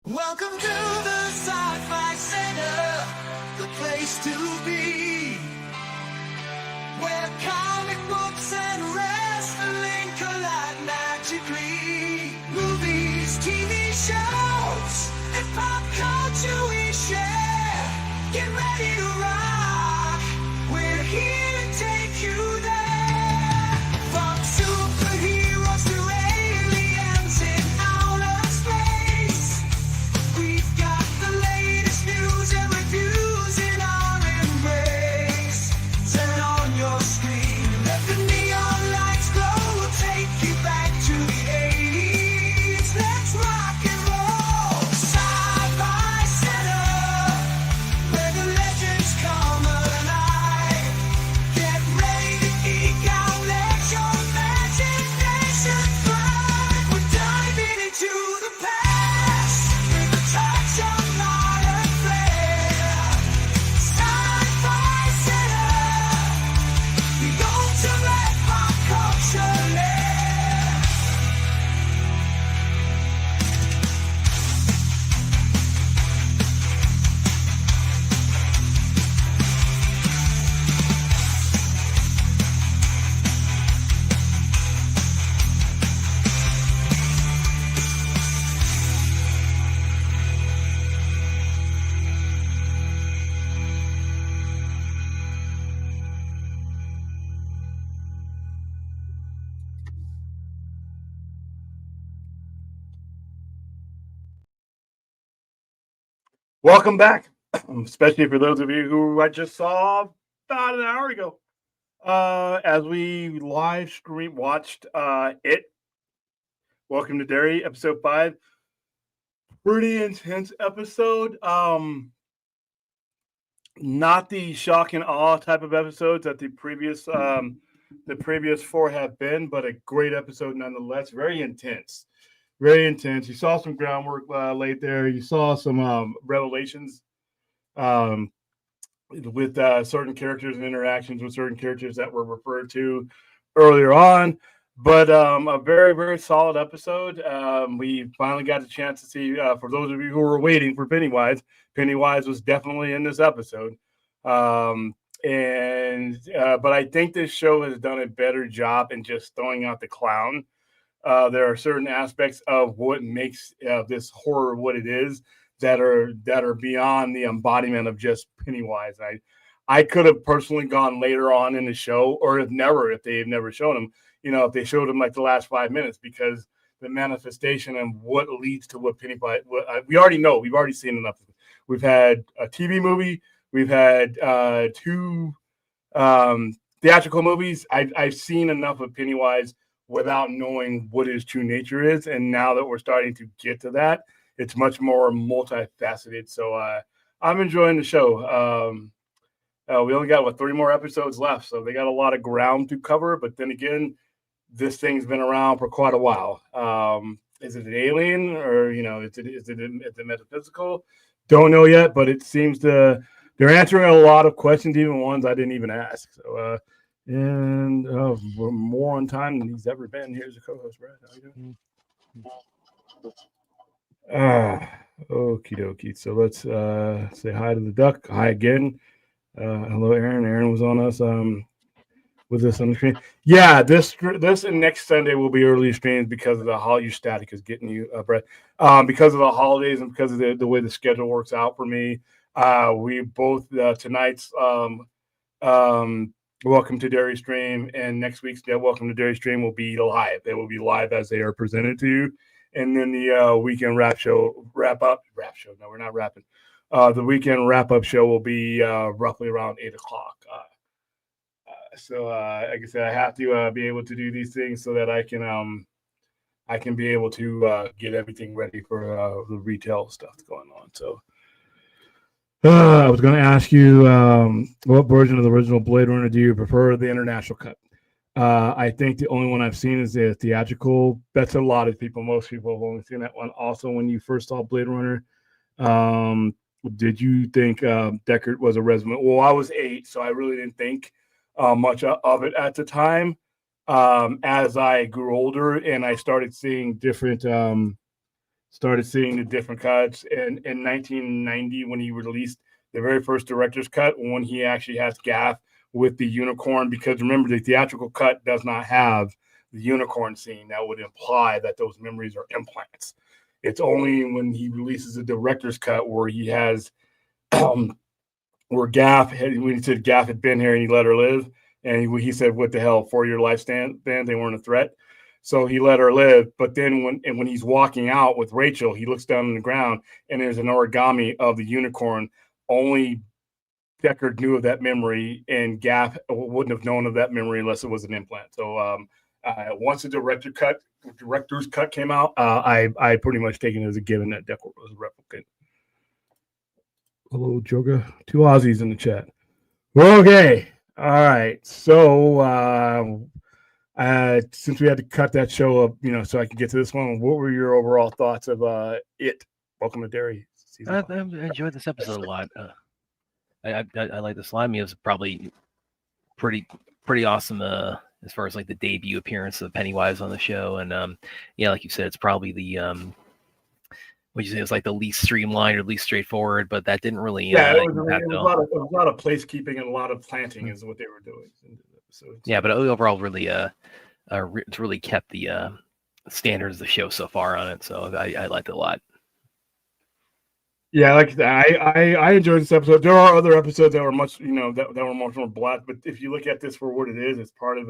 Welcome to the Sci-Fi Center, the place to be, where comic books and wrestling collide magically. Movies, TV shows, and pop culture we share. Get ready to rock, we're here to take you there. From superheroes to aliens in outer space, we've got the latest news and reviews in our embrace. Turn on your screen, let the neon lights glow. We'll take you back to the 80s. Let's rock and roll. Sci-Fi Center, where the legends come alive. Get ready to geek out, let your imagination fly. We're diving into the past with a touch of modern flair. Sci-Fi Center, the ultimate pop culture lair. Welcome back, especially for those of you who I just saw about an hour ago. As we live stream watched it. Welcome to Derry, episode 5. Pretty intense episode. Not the shock and awe type of episodes that the previous 4 have been, but a great episode nonetheless. Very intense. Very intense. You saw some groundwork laid there. You saw some revelations with certain characters and interactions with certain characters that were referred to earlier on. But a very, very solid episode. We finally got a chance to see, for those of you who were waiting for Pennywise, Pennywise was definitely in this episode. But I think this show has done a better job in just throwing out the clown. There are certain aspects of what makes this horror what it is that are beyond the embodiment of just Pennywise. I could have personally gone later on in the show, or if they've never shown him, if they showed him like the last 5 minutes, because the manifestation and what leads to what Pennywise, we already know. We've already seen enough. We've had a TV movie. We've had 2 theatrical movies. I've seen enough of Pennywise without knowing what his true nature is. And now that we're starting to get to that, it's much more multifaceted. So I'm enjoying the show. We only got 3 more episodes left, so they got a lot of ground to cover. But then again, this thing's been around for quite a while. Is it an alien, or is it metaphysical? Don't know yet, but it seems they're answering a lot of questions, even ones I didn't even ask. So we're more on time than he's ever been. Here's the co-host, Brad. How you doing? Okie dokie. So let's say hi to the duck. Hi again. Hello, Aaron. Aaron was on us with this on the screen. Yeah, this and next Sunday will be early streams because of the your static is getting you, Brett. Because of the holidays and because of the way the schedule works out for me. We both tonight's Welcome to Derry stream and next week's Welcome to Derry stream will be live. They will be live as they are presented to you. And then the weekend wrap up. No, we're not wrapping. The weekend wrap-up show will be roughly around 8 o'clock. So, like I said, I have to be able to do these things so that I can be able to get everything ready for the retail stuff going on. So, I was going to ask you, what version of the original Blade Runner do you prefer, the international cut? I think the only one I've seen is the theatrical. That's a lot of people. Most people have only seen that one. Also, when you first saw Blade Runner, did you think Deckard was a resident? Well, I was 8, so I really didn't think much of it at the time. As I grew older and I started seeing different started seeing the different cuts. And in 1990, when he released the very first director's cut, when he actually has Gaff with the unicorn, because remember, the theatrical cut does not have the unicorn scene. That would imply that those memories are implants. It's only when he releases a director's cut where he has where when he said Gaff had been here and he let her live, and he said, "What the hell? 4-year lifespan? They weren't a threat." So he let her live. But then when he's walking out with Rachel, he looks down on the ground and there's an origami of the unicorn. Only Deckard knew of that memory, and Gaff wouldn't have known of that memory unless it was an implant. So once the director's cut came out, I pretty much taken it as a given that Deckard was a replicant. Hello, Joga. 2 Aussies in the chat. Okay. All right. So since we had to cut that show up, so I can get to this one, what were your overall thoughts of it? Welcome to Derry. I enjoyed this episode a lot. I like the slime. It was probably pretty awesome as far as like the debut appearance of Pennywise on the show. And like you said, it's probably the would you say it's like the least streamlined or least straightforward, but that didn't really it was a lot of placekeeping and a lot of planting is what they were doing. Yeah, but overall really it's really kept the standards of the show so far on it. So I liked it a lot. Yeah, like I enjoyed this episode. There are other episodes that were much, that were much more black. But if you look at this for what it is, it's part of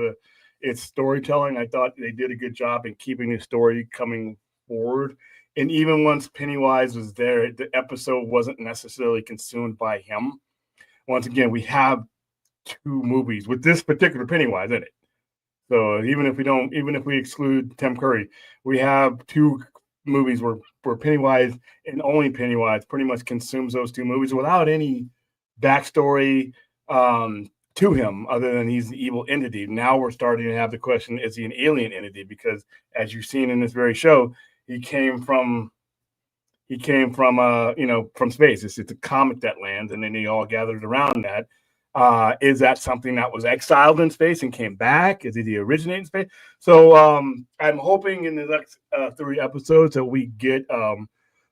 its storytelling. I thought they did a good job in keeping the story coming forward. And even once Pennywise was there, the episode wasn't necessarily consumed by him. Once again, we have 2 movies with this particular Pennywise in it. So even if we exclude Tim Curry, we have 2 movies where Pennywise and only Pennywise pretty much consumes those 2 movies without any backstory to him other than he's the evil entity. Now we're starting to have the question, is he an alien entity? Because as you've seen in this very show, he came from from space. It's a comet that lands, and then they all gathered around that. Is that something that was exiled in space and came back? Is he originating in space? So I'm hoping in the next 3 episodes that we get a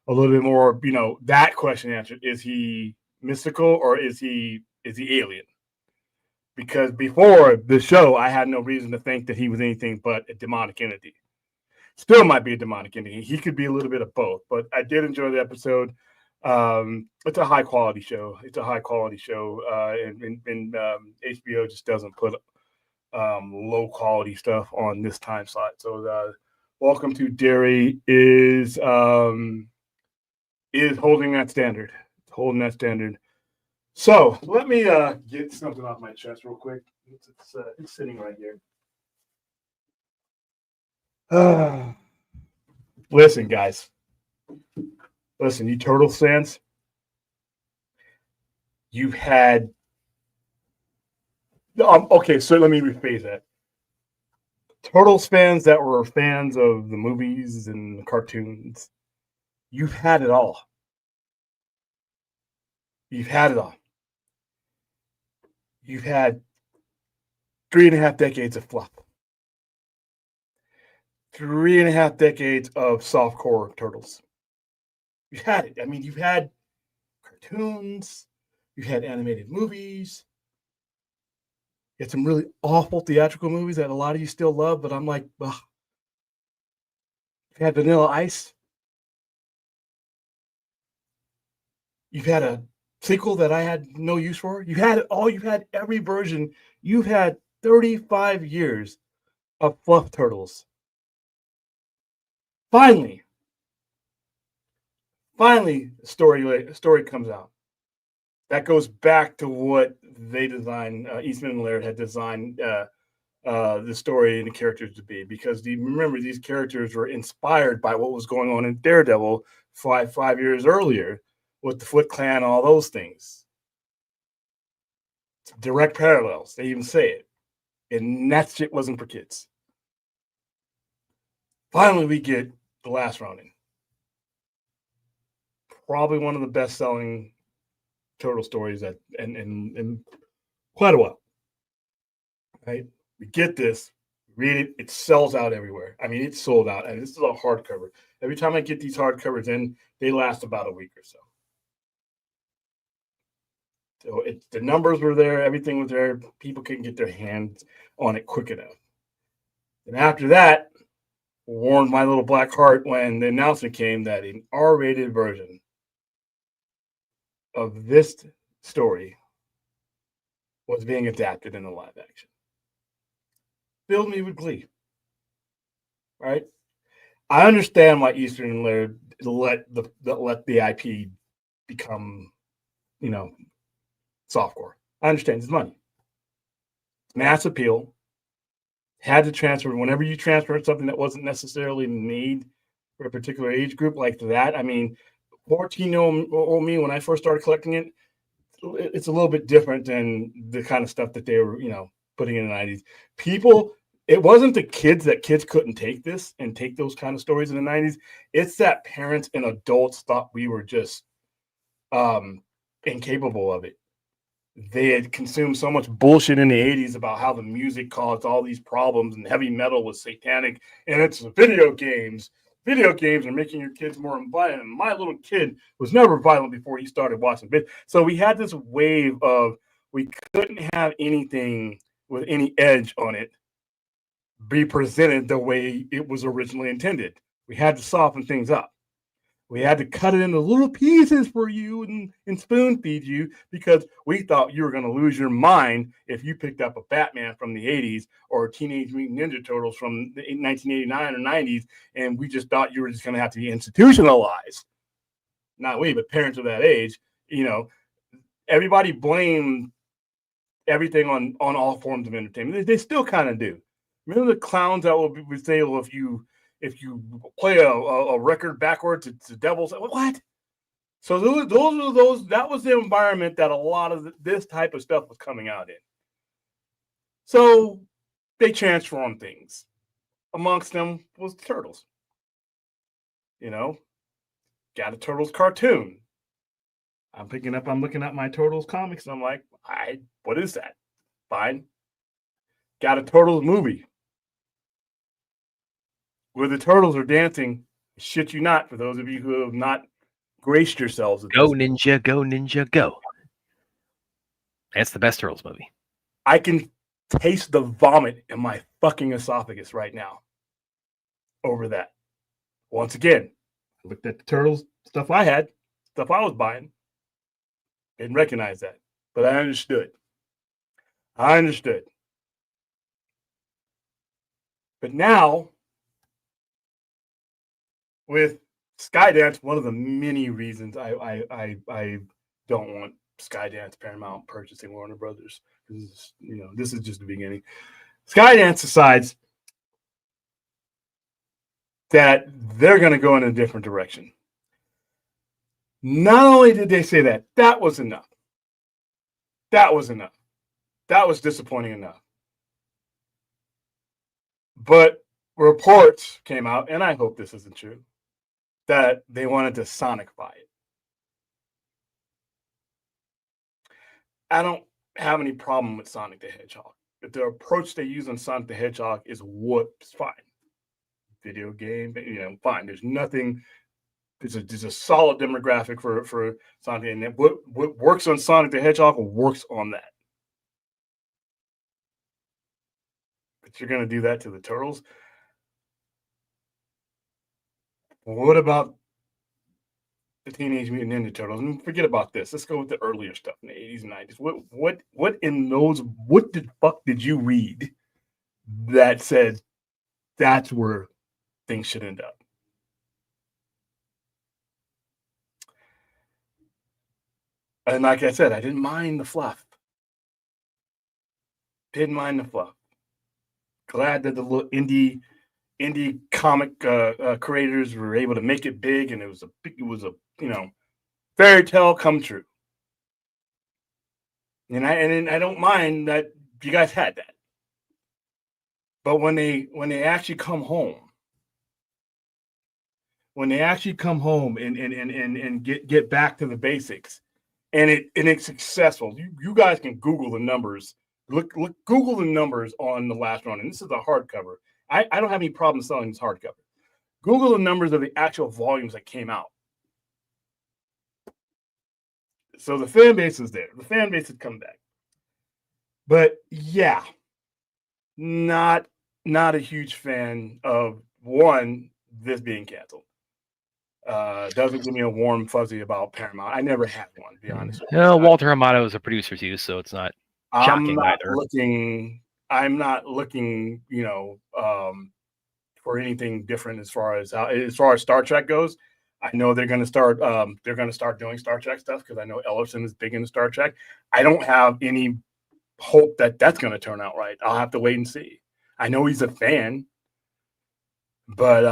little bit more, that question answered. Is he mystical or is he alien? Because before the show, I had no reason to think that he was anything but a demonic entity. Still might be a demonic entity. He could be a little bit of both, but I did enjoy the episode. It's a high quality show. And HBO just doesn't put low quality stuff on this time slot. So Welcome to Derry is holding that standard. So let me get something off my chest real quick. It's sitting right here. Listen, guys. Listen, you Turtles fans. You've had. Okay, so let me rephrase that. Turtles fans that were fans of the movies and the cartoons, you've had it all. You've had 3.5 decades of fluff. 3.5 decades of softcore Turtles. You've had it. I mean, you've had cartoons, you've had animated movies, you had some really awful theatrical movies that a lot of you still love, but I'm like, ugh. You've had Vanilla Ice. You've had a sequel that I had no use for. You've had it all. You've had every version. You've had 35 years of fluff Turtles. Finally, the story comes out. That goes back to what they designed. Eastman and Laird had designed the story and the characters to be, because remember, these characters were inspired by what was going on in Daredevil five years earlier with the Foot Clan, all those things. Direct parallels. They even say it, and that shit wasn't for kids. Finally, we get The Last Ronin. Probably one of the best-selling Turtle stories that in quite a while. Right? We get this. Read it. It sells out everywhere. I mean, it's sold out. And this is a hardcover. Every time I get these hardcovers in, they last about a week or so. So the numbers were there. Everything was there. People couldn't get their hands on it quick enough. And after that, warmed my little black heart when the announcement came that an R-rated version of this story was being adapted into live action. Filled me with glee. Right? I understand why Eastern let the IP become, softcore. I understand it's money. Mass appeal. Had to transfer. Whenever you transfer something that wasn't necessarily made for a particular age group like that, I mean, 14-year-old me, when I first started collecting it, it's a little bit different than the kind of stuff that they were, putting in the 90s. It wasn't the kids couldn't take this and take those kind of stories in the 90s. It's that parents and adults thought we were just incapable of it. They had consumed so much bullshit in the 80s about how the music caused all these problems and heavy metal was satanic, and it's video games. Video games are making your kids more violent. And my little kid was never violent before he started watching videos. So we had this wave of we couldn't have anything with any edge on it be presented the way it was originally intended. We had to soften things up. We had to cut it into little pieces for you and spoon feed you because we thought you were going to lose your mind if you picked up a Batman from the 80s or Teenage Mutant Ninja Turtles from the 1989 or 90s, and we just thought you were just going to have to be institutionalized. Not we, but parents of that age. Everybody blamed everything on all forms of entertainment. They still kind of do. Remember the clowns that would say, well, if you play a record backwards, it's the devil's. What? So that was the environment that a lot of this type of stuff was coming out in. So they transformed things. Amongst them was the Turtles. Got a Turtles cartoon. I'm looking at my Turtles comics, and I'm like, what is that? Fine. Got a Turtles movie where the turtles are dancing. Shit you not, for those of you who have not graced yourselves with Go this. Ninja, go Ninja, go. That's the best Turtles movie. I can taste the vomit in my fucking esophagus right now over that. Once again, I looked at the Turtles stuff I had, stuff I was buying. Didn't recognize that, but I understood. But now, with Skydance, one of the many reasons I don't want Skydance Paramount purchasing Warner Brothers. This is just the beginning. Skydance decides that they're going to go in a different direction. Not only did they say that was enough. That was disappointing enough. But reports came out, and I hope this isn't true, that they wanted to Sonicify it. I don't have any problem with Sonic the Hedgehog. But the approach they use on Sonic the Hedgehog is what's fine. Video game, fine. There's nothing. There's a solid demographic for Sonic, and what works on Sonic the Hedgehog works on that. But you're going to do that to the Turtles? What about the Teenage Mutant Ninja Turtles? And forget about this. Let's go with the earlier stuff in the 80s and 90s. What in those? What the fuck did you read that said that's where things should end up? And like I said, I didn't mind the fluff. Glad that the little indie comic creators were able to make it big, and it was a fairy tale come true. And I don't mind that you guys had that. But when they actually come home, and get back to the basics, and it's successful. You guys can Google the numbers Look, Google the numbers on The Last Ronin. This is a hardcover. I don't have any problem selling this hardcover. Google the numbers of the actual volumes that came out. So the fan base is there. The fan base had come back. But yeah, not a huge fan of this being canceled. Doesn't give me a warm fuzzy about Paramount. I never had one, to be honest with you. No, Walter Amato is a producer too, so it's not shocking either. I'm not looking, for anything different as far as Star Trek goes. I know they're going to start doing Star Trek stuff because I know Ellerson is big into Star Trek. I don't have any hope that that's going to turn out right. I'll have to wait and see. I know he's a fan, but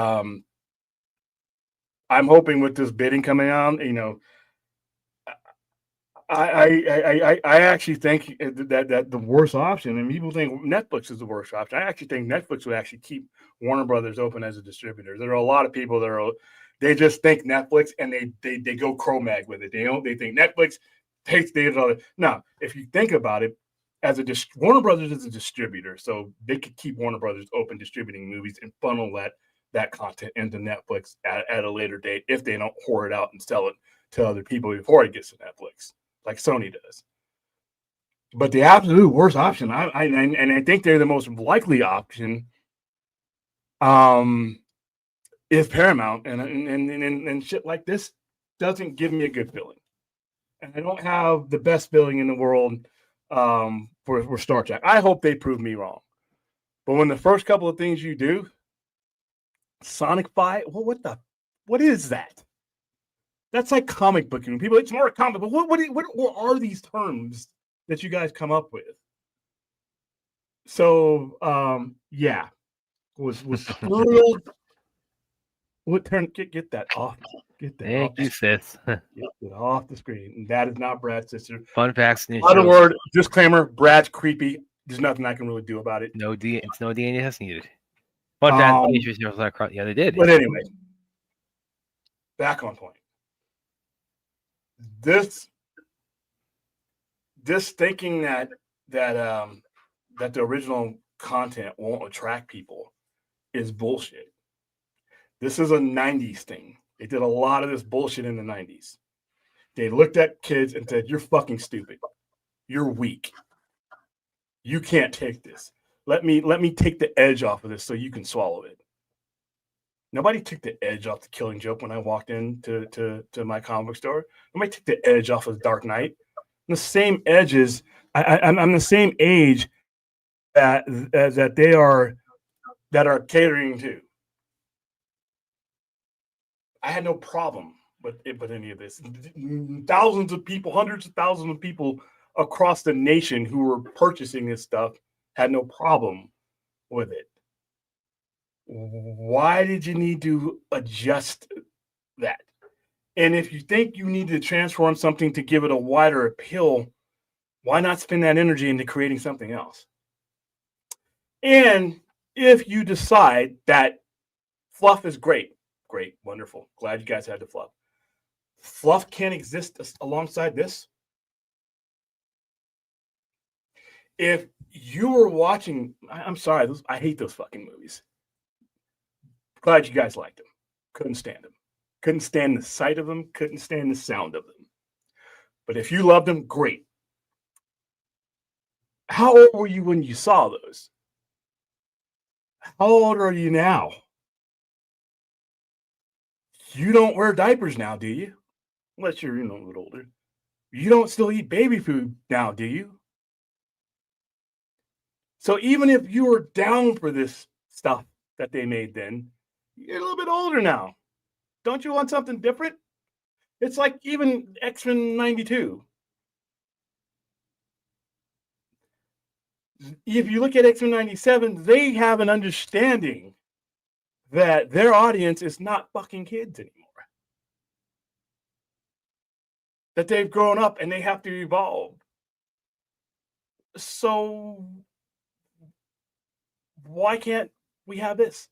I'm hoping with this bidding coming on, I actually think that the worst option, and people think Netflix is the worst option. I actually think Netflix would actually keep Warner Brothers open as a distributor. There are a lot of people they just think Netflix and they go Cro-Mag with it. They think Netflix takes data. Now, if you think about it, Warner Brothers is a distributor, so they could keep Warner Brothers open distributing movies and funnel that content into Netflix at a later date if they don't whore it out and sell it to other people before it gets to Netflix, like Sony does. But the absolute worst option, I think they're the most likely option, is Paramount, and shit like this doesn't give me a good feeling, and I don't have the best feeling in the world for Star Trek. I hope they prove me wrong, but when the first couple of things you do, Sonic 5, what is that? That's like comic booking. People, it's more comic, but what are these terms that you guys come up with? So, yeah, was thrilled. What turn? Get that off. Get that. Thank you, sis. Get it off the screen. And that is not Brad's sister. Fun facts. Other word, disclaimer: Brad's creepy. There's nothing I can really do about it. It's no DNA test needed. Fun fact: yeah, they did. But anyway, back on point. This thinking that the original content won't attract people is bullshit. This is a 90s thing. They did a lot of this bullshit in the 90s. They looked at kids and said, "You're fucking stupid. You're weak. You can't take this. Let me take the edge off of this so you can swallow it." Nobody took the edge off the Killing Joke when I walked into to my comic book store. Nobody took the edge off of Dark Knight. I'm the same edges. I'm the same age that they are catering to. I had no problem with any of this. Thousands of people, hundreds of thousands of people across the nation who were purchasing this stuff had no problem with it. Why did you need to adjust that? And if you think you need to transform something to give it a wider appeal, why not spend that energy into creating something else? And if you decide that fluff is great, wonderful. Glad you guys had the fluff. Fluff can't exist alongside this. If you were watching, I'm sorry, I hate those fucking movies. Glad you guys liked them. Couldn't stand them. Couldn't stand the sight of them. Couldn't stand the sound of them. But if you loved them, great. How old were you when you saw those? How old are you now? You don't wear diapers now, do you? Unless you're, a little older. You don't still eat baby food now, do you? So even if you were down for this stuff that they made then, you're a little bit older now. Don't you want something different? It's like even X-Men 92. If you look at X-Men 97, they have an understanding that their audience is not fucking kids anymore. That they've grown up and they have to evolve. So why can't we have this?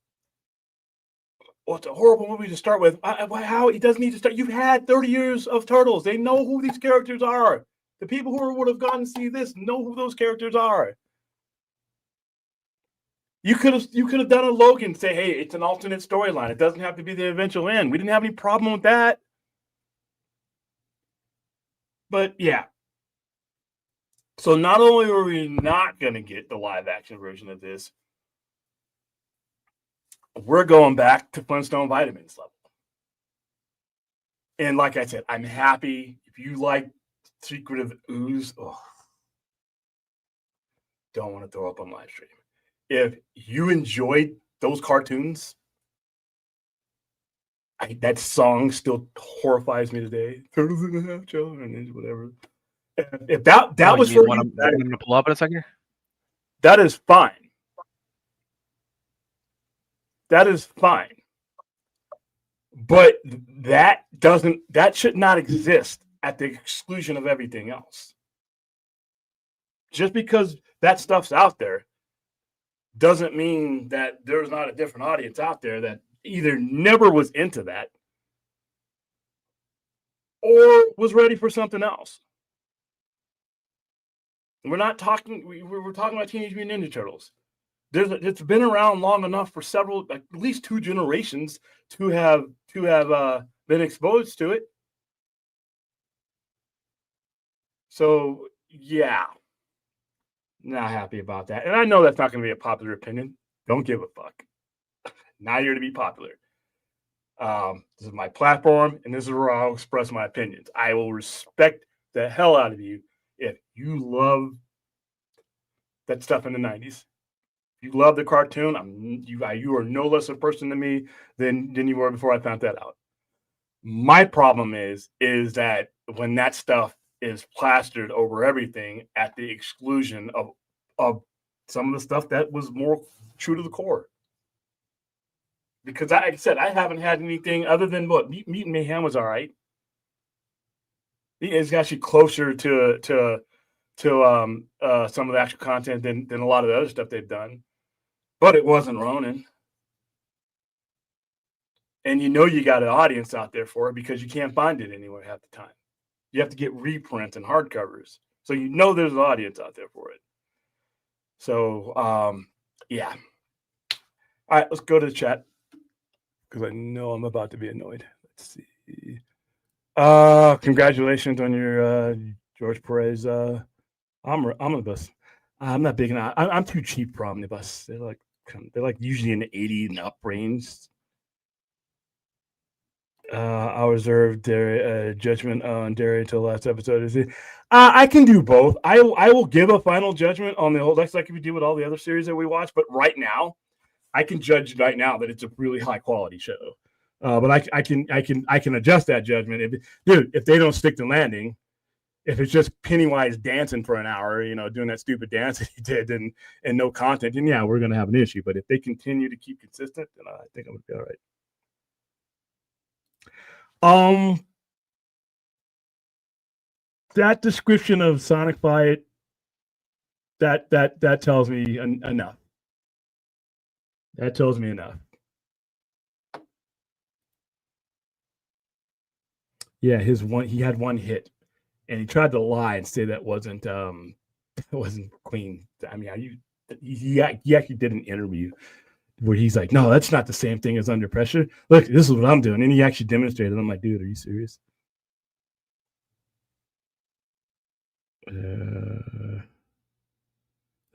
Well, it's a horrible movie to start with. How it doesn't need to start. You've had 30 years of Turtles. They know who these characters are. The people who would have gone to see this know who those characters are. You could have done a Logan, say, hey, it's an alternate storyline. It doesn't have to be the eventual end. We didn't have any problem with that. But yeah. So not only are we not going to get the live action version of this, we're going back to Flintstone Vitamins level. And like I said, I'm happy. If you like Secret of the Ooze, don't want to throw up on live stream. If you enjoyed those cartoons, that song still horrifies me today. Turtles in the half children, whatever. If that was for you, I'm going to pull up in a second. That is fine. That is fine. But that should not exist at the exclusion of everything else. Just because that stuff's out there doesn't mean that there's not a different audience out there that either never was into that or was ready for something else. We're not talking. We're talking about Teenage Mutant Ninja Turtles. It's been around long enough for several, at least 2 generations, to have been exposed to it. So yeah, not happy about that. And I know that's not going to be a popular opinion. Don't give a fuck. Not here to be popular. This is my platform, and this is where I'll express my opinions. I will respect the hell out of you if you love that stuff in the 90s. If you love the cartoon, you are no less a person to me than you were before I found that out. My problem is that when that stuff is plastered over everything at the exclusion of some of the stuff that was more true to the core. Because like I said, I haven't had anything other than what Mutant Mayhem was all right. It's actually closer to some of the actual content than a lot of the other stuff they've done. But it wasn't Ronin. And you got an audience out there for it because you can't find it anywhere half the time. You have to get reprints and hardcovers. So there's an audience out there for it. So, yeah. All right, let's go to the chat because I know I'm about to be annoyed. Let's see. Congratulations on your George Perez omnibus. I'm not big enough. I'm too cheap for omnibus. They're like usually in the 80 and up range. I'll reserve judgment on Derry until the last episode. I can do both. I will give a final judgment on the whole. That's like we do with all the other series that we watch. But right now, I can judge right now that it's a really high quality show. But I can adjust that judgment if they don't stick to landing. If it's just Pennywise dancing for an hour, doing that stupid dance that he did and no content, then yeah, we're going to have an issue. But if they continue to keep consistent, then I think I'm going to be all right. That description of Sonic Fight, that tells me enough. That tells me enough. Yeah, he had one hit. And he tried to lie and say that wasn't Queen. I mean, he actually did an interview where he's like, no, that's not the same thing as Under Pressure. Look, this is what I'm doing. And he actually demonstrated. I'm like, dude, are you serious? The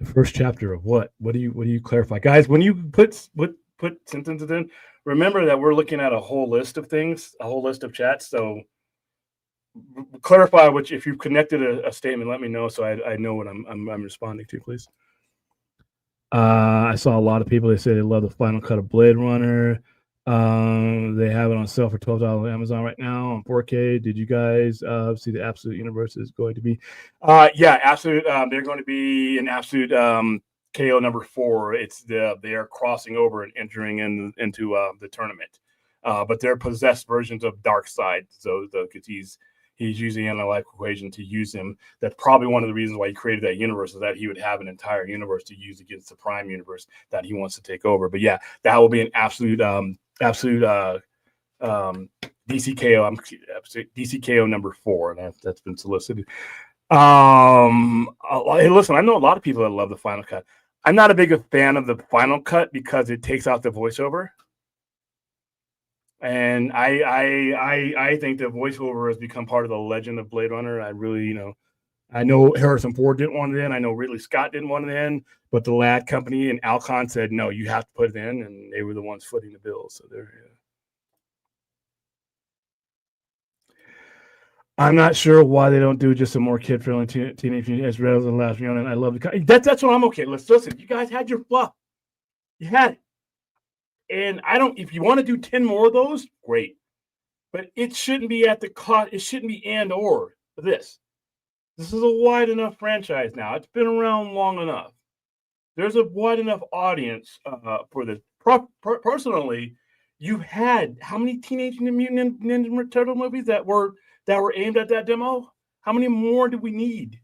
first chapter of what? What do you clarify? Guys, when you put sentences in, remember that we're looking at a whole list of things, a whole list of chats. So clarify if you've connected a statement, let me know so I know what I'm responding to, please. I saw a lot of people, they say they love the final cut of Blade Runner. They have it on sale for $12 on Amazon right now on 4K. Did you guys see the Absolute Universe is going to be? Yeah, Absolute. They're going to be in Absolute KO number 4. They are crossing over and entering into the tournament. But they're possessed versions of Darkseid. So because he's using the analytical equation to use him. That's probably one of the reasons why he created that universe, is that he would have an entire universe to use against the Prime universe that he wants to take over. But yeah, that will be an absolute DCKO. DCKO number 4, and that's been solicited. Hey, listen, I know a lot of people that love the final cut. I'm not a big fan of the final cut because it takes out the voiceover. And I think the voiceover has become part of the legend of Blade Runner. I really, I know Harrison Ford didn't want it in. I know Ridley Scott didn't want it in, but the Lad Company and Alcon said, no, you have to put it in. And they were the ones footing the bill. So there. I'm not sure why they don't do just a more kid-friendly Teenage Mutant as rather than Last Ronin. I love the that's what I'm okay. Listen. You guys had your fluff. You had it. And I don't. If you want to do 10 more of those, great. But it shouldn't be at the cost. It shouldn't be and or this. This is a wide enough franchise now. It's been around long enough. There's a wide enough audience for this. Personally, you had how many Teenage Mutant Ninja Turtle movies that were aimed at that demo? How many more do we need?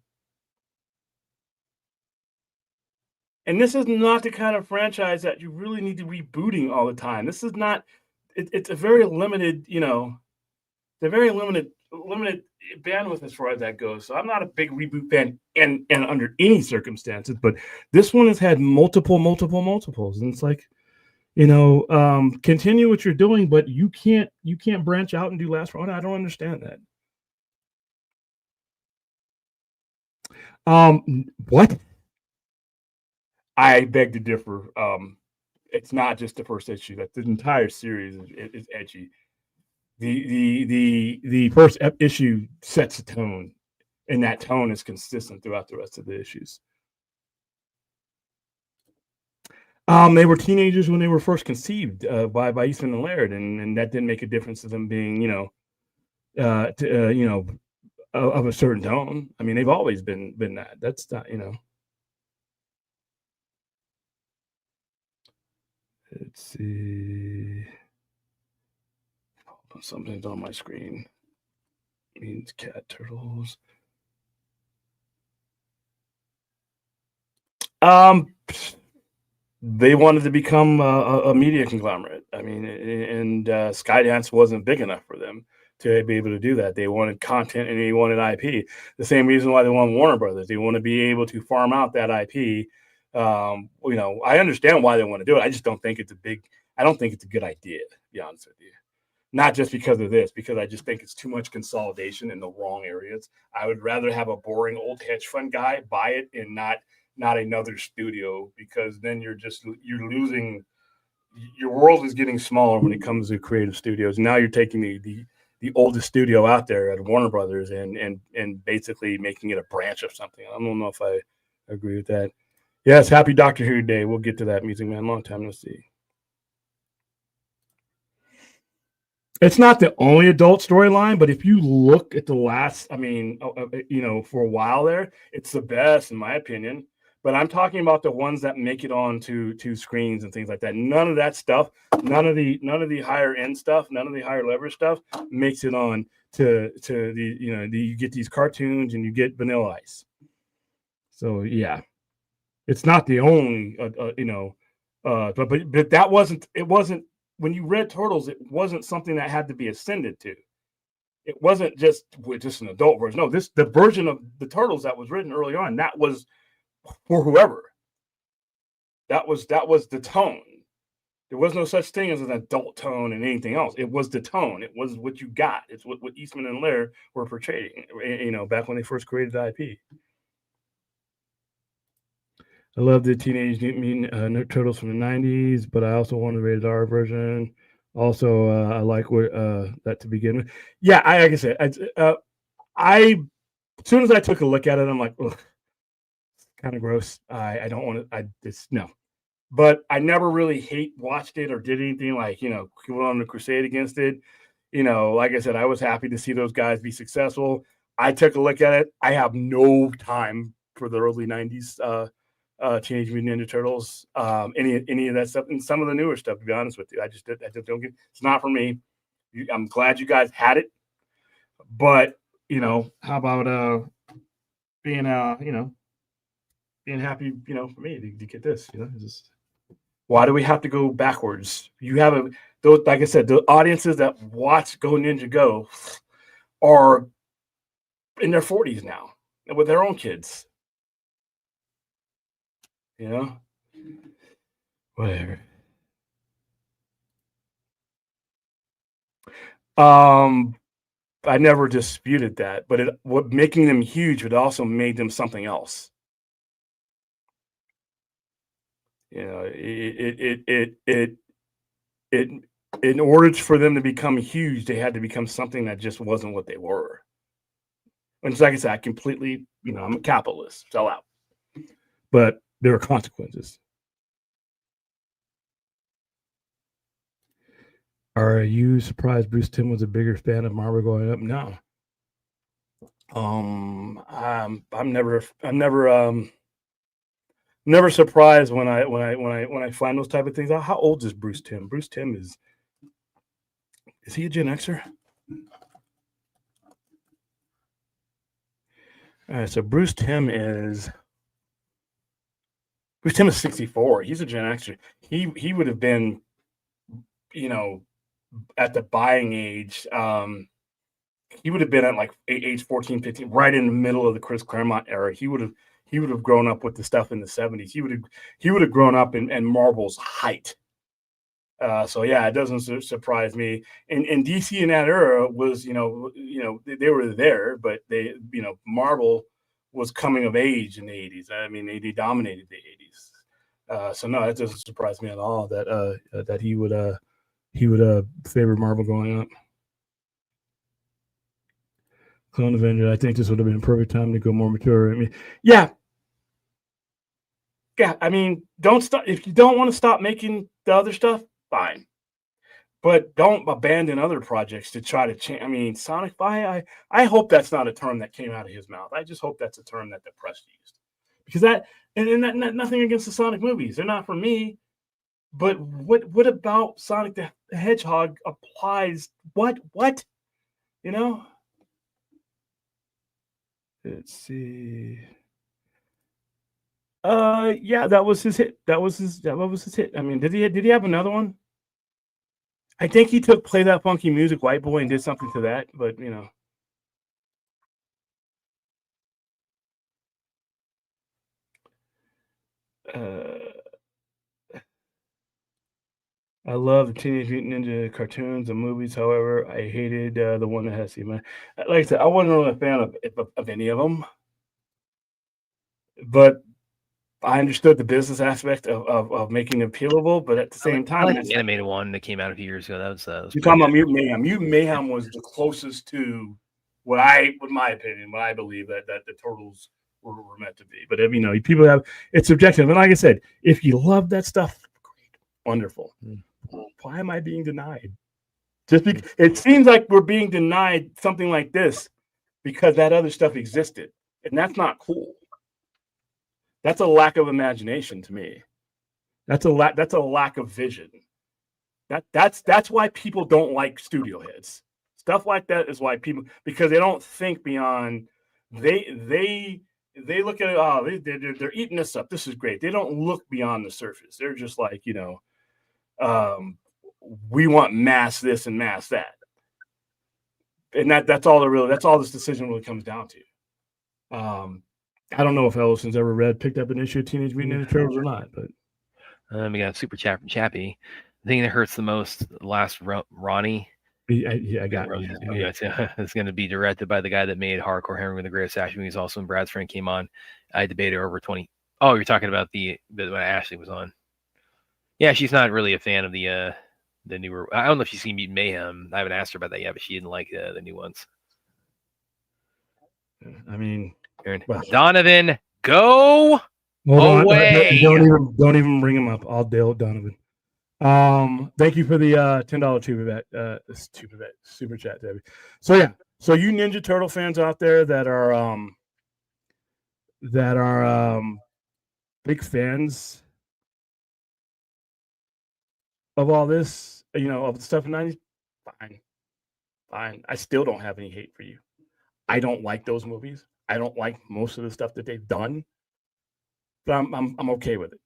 And this is not the kind of franchise that you really need to be rebooting all the time. This is not. It's a very limited, the very limited bandwidth as far as that goes. So I'm not a big reboot fan, and under any circumstances. But this one has had multiples, and it's like, continue what you're doing, but you can't branch out and do Last Ronin. I don't understand that. What? I beg to differ. It's not just the first issue. That the entire series is edgy. The first issue sets a tone, and that tone is consistent throughout the rest of the issues. They were teenagers when they were first conceived by Eastman and Laird, and that didn't make a difference to them being, of a certain tone. I mean, they've always been that. That's not, Let's see. Something's on my screen. Means cat turtles. They wanted to become a media conglomerate. I mean, and Skydance wasn't big enough for them to be able to do that. They wanted content and they wanted IP. The same reason why they want Warner Brothers. They want to be able to farm out that IP. I understand why they want to do it. I just don't think it's I don't think it's a good idea, to be honest with you. Not just because of this, because I just think it's too much consolidation in the wrong areas. I would rather have a boring old hedge fund guy buy it and not another studio, because then you're losing. Your world is getting smaller when it comes to creative studios. Now you're taking the oldest studio out there at Warner Brothers and basically making it a branch of something. I don't know if I agree with that. Yes, happy Doctor Who Day. We'll get to that, Music Man. Long time no see. It's not the only adult storyline, but if you look at the last, for a while there, it's the best in my opinion. But I'm talking about the ones that make it on to screens and things like that. None of that stuff, none of the higher end stuff, none of the higher leverage stuff makes it on to the you get these cartoons and you get Vanilla Ice. So yeah, it's not the only but that wasn't when you read Turtles, it wasn't something that had to be ascended to. It wasn't just an adult version. No, the version of the Turtles that was written early on, that was for whoever. That was the tone. There was no such thing as an adult tone and anything else. It was the tone. It was what you got. It's what Eastman and Laird were portraying, back when they first created the IP. I love the Teenage Mutant Ninja Turtles from the 90s, but I also want the rated R version. Also, I like that to begin with. Yeah, like I said, as soon as I took a look at it, I'm like, ugh, kind of gross. I don't want to. No. But I never really watched it or did anything like, go on the crusade against it. Like I said, I was happy to see those guys be successful. I took a look at it. I have no time for the early 90s Teenage Mutant Ninja Turtles, any of that stuff, and some of the newer stuff, to be honest with you. I just don't get, it's not for me. I'm glad you guys had it, but how about being happy, for me to get this, just, why do we have to go backwards? You have like I said, the audiences that watch Go Ninja Go are in their 40s now. with their own kids. You know, whatever. I never disputed that, but what making them huge would also made them something else. You know, it in order for them to become huge, they had to become something that just wasn't what they were. And like I said, I completely, I'm a capitalist, sell out. But there are consequences. Are you surprised Bruce Timm was a bigger fan of Marvel growing up? No. I'm never surprised when I find those type of things out. How old is Bruce Timm? Bruce Timm is he a Gen Xer? All right, so Bruce Timm is 64. He's a Gen Xer. He would have been, at the buying age. He would have been at like age 14, 15, right in the middle of the Chris Claremont era. He would have grown up with the stuff in the 70s. He would have grown up in Marvel's height. So yeah, it doesn't surprise me. And DC in that era was, they were there, but Marvel was coming of age in the 80s. I mean, they dominated the 80s. So no, it doesn't surprise me at all that he would favor Marvel growing up. Clone Avenger. I think this would have been a perfect time to go more mature. I mean, yeah. I mean, don't stop if you don't want to stop making the other stuff. Fine, but don't abandon other projects to try to change. I mean, Sonic. I hope that's not a term that came out of his mouth. I just hope that's a term that the press used, because that nothing against the Sonic movies. They're not for me. But what about Sonic the Hedgehog applies? What? Let's see. Yeah, that was his hit. That was his hit. I mean, did he have another one? I think he took Play That Funky Music, White Boy, and did something to that, but I love the Teenage Mutant Ninja cartoons and movies. However, I hated the one that has Like I said, I wasn't really a fan of any of them, but I understood the business aspect of making it appealable. But at the same time, I like the animated one that came out a few years ago. That was you're talking about Mutant Mayhem. Mutant Mayhem was the closest to what my opinion, what I believe that the Turtles were meant to be. But people have it's subjective. And like I said, if you love that stuff, great, wonderful. Why am I being denied? Just because it seems like we're being denied something like this because that other stuff existed, and that's not cool. That's a lack of imagination to me. That's a lack of vision. That's why people don't like studio heads. Stuff like that is why people, because they don't think beyond. They look at it. Oh, they're eating this up. This is great. They don't look beyond the surface. They're just like, we want mass this and mass that, and that's all this decision really comes down to. I don't know if Ellison's ever picked up an issue of Teenage Mutant Ninja Turtles or not, but we got a super chat from Chappie. The thing that hurts the most, The Last Ronin. I got it. It's going to be directed by the guy that made Hardcore Henry with the Greatest Action Movies. Also, when Brad's friend came on, I debated over 20. Oh, you're talking about the when Ashley was on. Yeah, she's not really a fan of the newer. I don't know if she's seen Mutant Mayhem. I haven't asked her about that yet, but she didn't like the new ones. I mean, Donovan, go away. Don't even bring him up. I'll deal with Donovan. Thank you for the $10 super chat, Debbie. So yeah, so you Ninja Turtle fans out there that are big fans of all this, of the stuff in the 90s, fine. I still don't have any hate for you. I don't like those movies. I don't like most of the stuff that they've done, but I'm okay with it.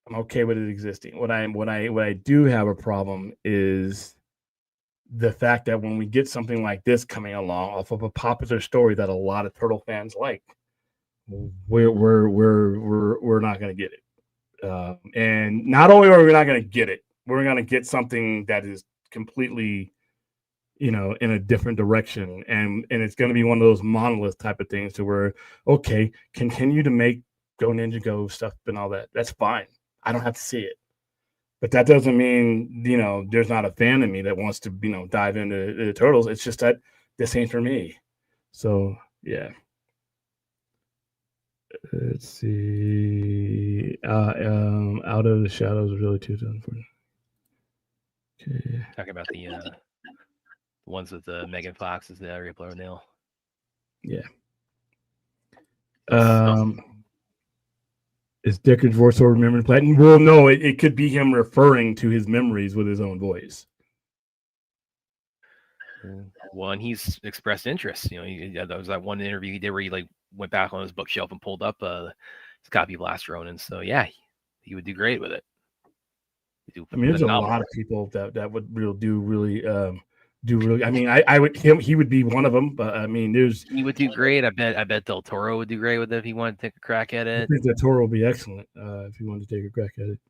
I'm okay with it existing. What I do have a problem is the fact that when we get something like this coming along off of a popular story that a lot of Turtle fans like, we're not going to get it. And not only are we not going to get it, we're going to get something that is completely, in a different direction, and it's going to be one of those monolith type of things to where, okay, continue to make Go Ninja Go stuff and all that. That's fine. I don't have to see it. But that doesn't mean, there's not a fan of me that wants to, dive into the Turtles. It's just that this ain't for me. So, yeah. Let's see. Out of the Shadows was really 2014. Okay. Talking about the ones with Megan Fox as the area blower nail. Yeah. Is Deckard's voiceover remembering Platinum? Well, no, it could be him referring to his memories with his own voice. Well, and he's expressed interest. That was that one interview he did where he went back on his bookshelf and pulled up his copy of Last Ronin. So yeah, he would do great with it. There's a lot of people that would do really. I mean, he would be one of them, but I mean, he would do great. I bet Del Toro would do great with it if he wanted to take a crack at it. I think Del Toro would be excellent if he wanted to take a crack at it.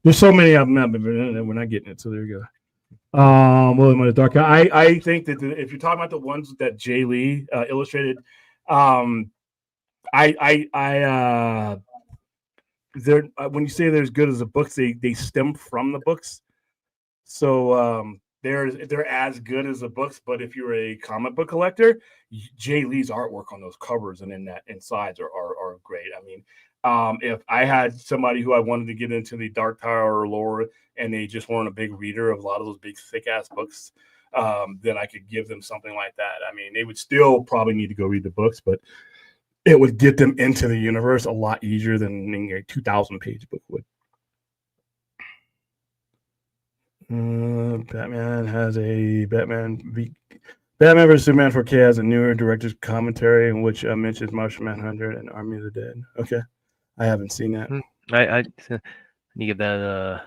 There's so many of them out, but we're not getting it. So there you go. William the Dark. I think that if you're talking about the ones that Jay Lee illustrated, when you say they're as good as the books, they stem from the books. So they're as good as the books, but if you're a comic book collector, Jay Lee's artwork on those covers and insides are great. I mean, if I had somebody who I wanted to get into the Dark Tower lore and they just weren't a big reader of a lot of those big thick ass books, then I could give them something like that. I mean, they would still probably need to go read the books, but it would get them into the universe a lot easier than a 2,000-page book would. Batman has a Batman vs Superman 4K has a newer director's commentary in which mentions Martian Manhunter and Army of the Dead. Okay, I haven't seen that. I you give that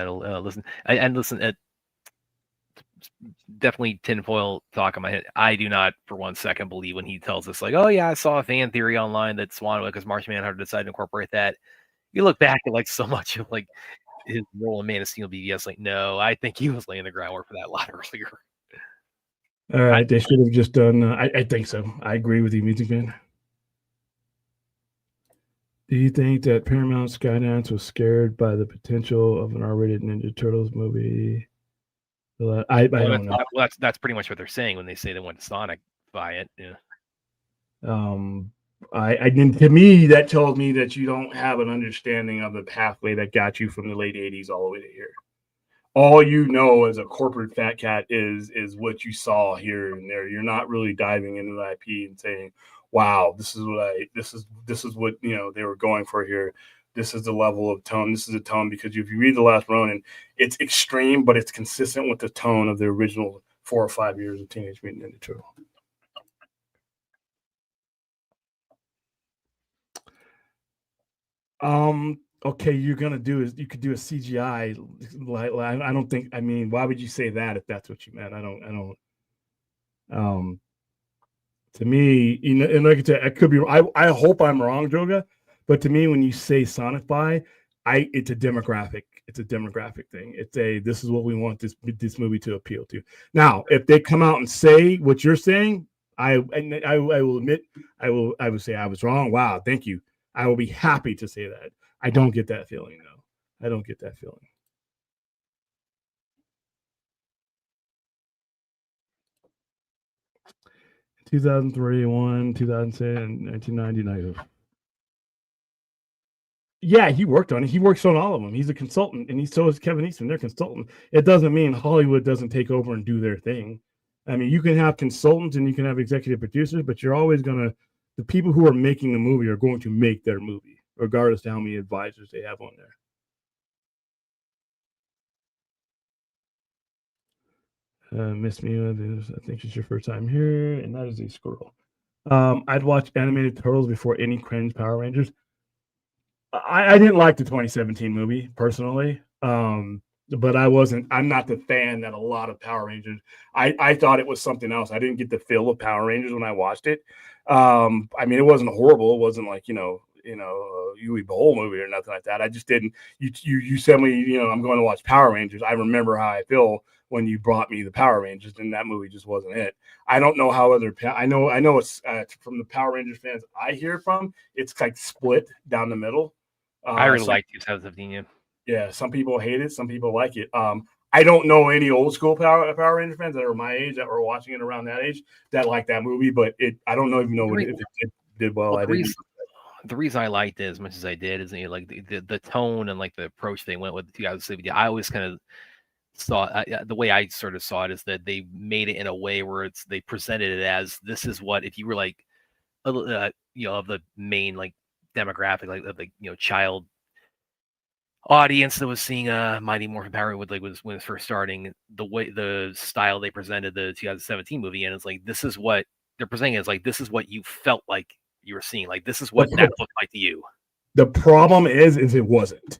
a listen. And listen, definitely tinfoil talk in my head. I do not for 1 second believe when he tells us oh yeah, I saw a fan theory online that Swanwick because Martian Manhunter decided to incorporate that. You look back at so much of his role in Man of Steel BVS, no, I think he was laying the groundwork for that a lot earlier. All right, they should have just done. I think so. I agree with you, Music Man. Do you think that Paramount Skydance was scared by the potential of an R-rated Ninja Turtles movie? I don't know. Well, that's pretty much what they're saying when they say they went to Sonic by it. Yeah. To me, that tells me that you don't have an understanding of the pathway that got you from the late 80s all the way to here. All you know as a corporate fat cat is what you saw here and there. You're not really diving into the IP and saying, wow, this is what they were going for here. This is the level of tone. This is the tone, because if you read The Last Ronin, it's extreme, but it's consistent with the tone of the original 4 or 5 years of Teenage Mutant Ninja Turtle. Okay, you could do a CGI. I don't think. I mean, why would you say that if that's what you meant? I don't. To me, and like I said, I could be. I hope I'm wrong, Joga. But to me, when you say Sonicify, it's a demographic. It's a demographic thing. This is what we want this movie to appeal to. Now, if they come out and say what you're saying, I will admit, I would say I was wrong. Wow, thank you. I will be happy to say that. I don't get that feeling, though. I don't get that feeling. In 2001, 2007, 1999. Yeah, he worked on it. He works on all of them. He's a consultant, and so is Kevin Eastman. They're consultant. It doesn't mean Hollywood doesn't take over and do their thing. I mean, you can have consultants and you can have executive producers, but you're always the people who are making the movie are going to make their movie, regardless of how many advisors they have on there. Miss Me, I think it's your first time here, and that is a squirrel. I'd watch animated Turtles before any cringe Power Rangers. I didn't like the 2017 movie personally. but I'm not the fan that a lot of Power Rangers. I thought it was something else. I didn't get the feel of Power Rangers when I watched it. I mean, it wasn't horrible. It wasn't like, Yui Bowl movie or nothing like that. I just didn't. You said me, I'm going to watch Power Rangers. I remember how I feel when you brought me the Power Rangers, and that movie just wasn't it. I don't know how I know it's from the Power Rangers fans I hear from. It's like split down the middle. I really liked 2017. Yeah, some people hate it, some people like it. I don't know any old school Power Ranger fans that are my age that were watching it around that age that like that movie, but I don't even know if it did well. The reason I liked it as much as I did is like the tone and like the approach they went with the 2017. I always kind of saw the way I sort of saw it is that they made it in a way where they presented it as this is what if you were like of the main like demographic like child audience that was seeing Mighty Morphin Power when it was first starting, the style they presented the 2017 movie, and it's like this is what they're presenting as like this is what you felt like you were seeing, like this is what that looked like to you. The problem is it wasn't.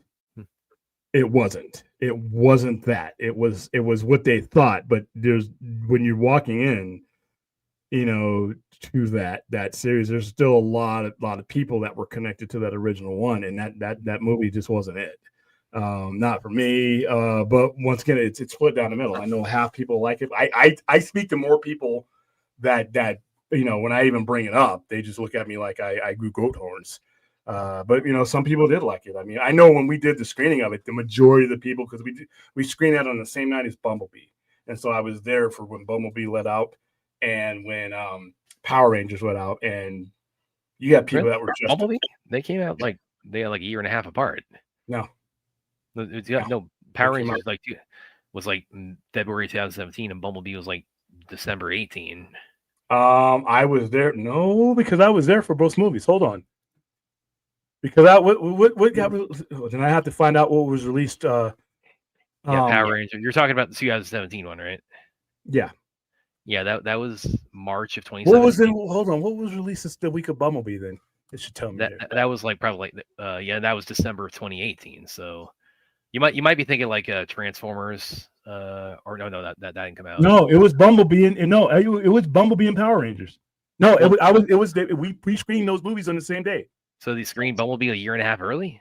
It wasn't. It wasn't that. It was what they thought, but when you're walking in, to that series, there's still a lot of people that were connected to that original one, and that movie just wasn't it. Not for me. But once again, it's split down the middle. I know half people like it. I speak to more people that when I even bring it up, they just look at me like I grew goat horns. But some people did like it. I mean, I know when we did the screening of it, the majority of the people, because we screened that on the same night as Bumblebee, and so I was there for when Bumblebee let out and when Power Rangers went out, and you got people that were just Bumblebee. They came out like they had like a year and a half apart. No, Power Rangers was like February 2017, and Bumblebee was like December 18. I was there. No, because I was there for both movies. Hold on. Because what got then I have to find out what was released. Power Ranger. You're talking about the 2017 one, right? Yeah. Yeah, that was March of 2017. What was then? Hold on. What was released the week of Bumblebee then? It should tell me. That was like probably that was December of 2018. So you might be thinking like Transformers or no that didn't come out. No, it was Bumblebee and no, it was Bumblebee and Power Rangers. No, we pre-screened those movies on the same day. So they screened Bumblebee a year and a half early?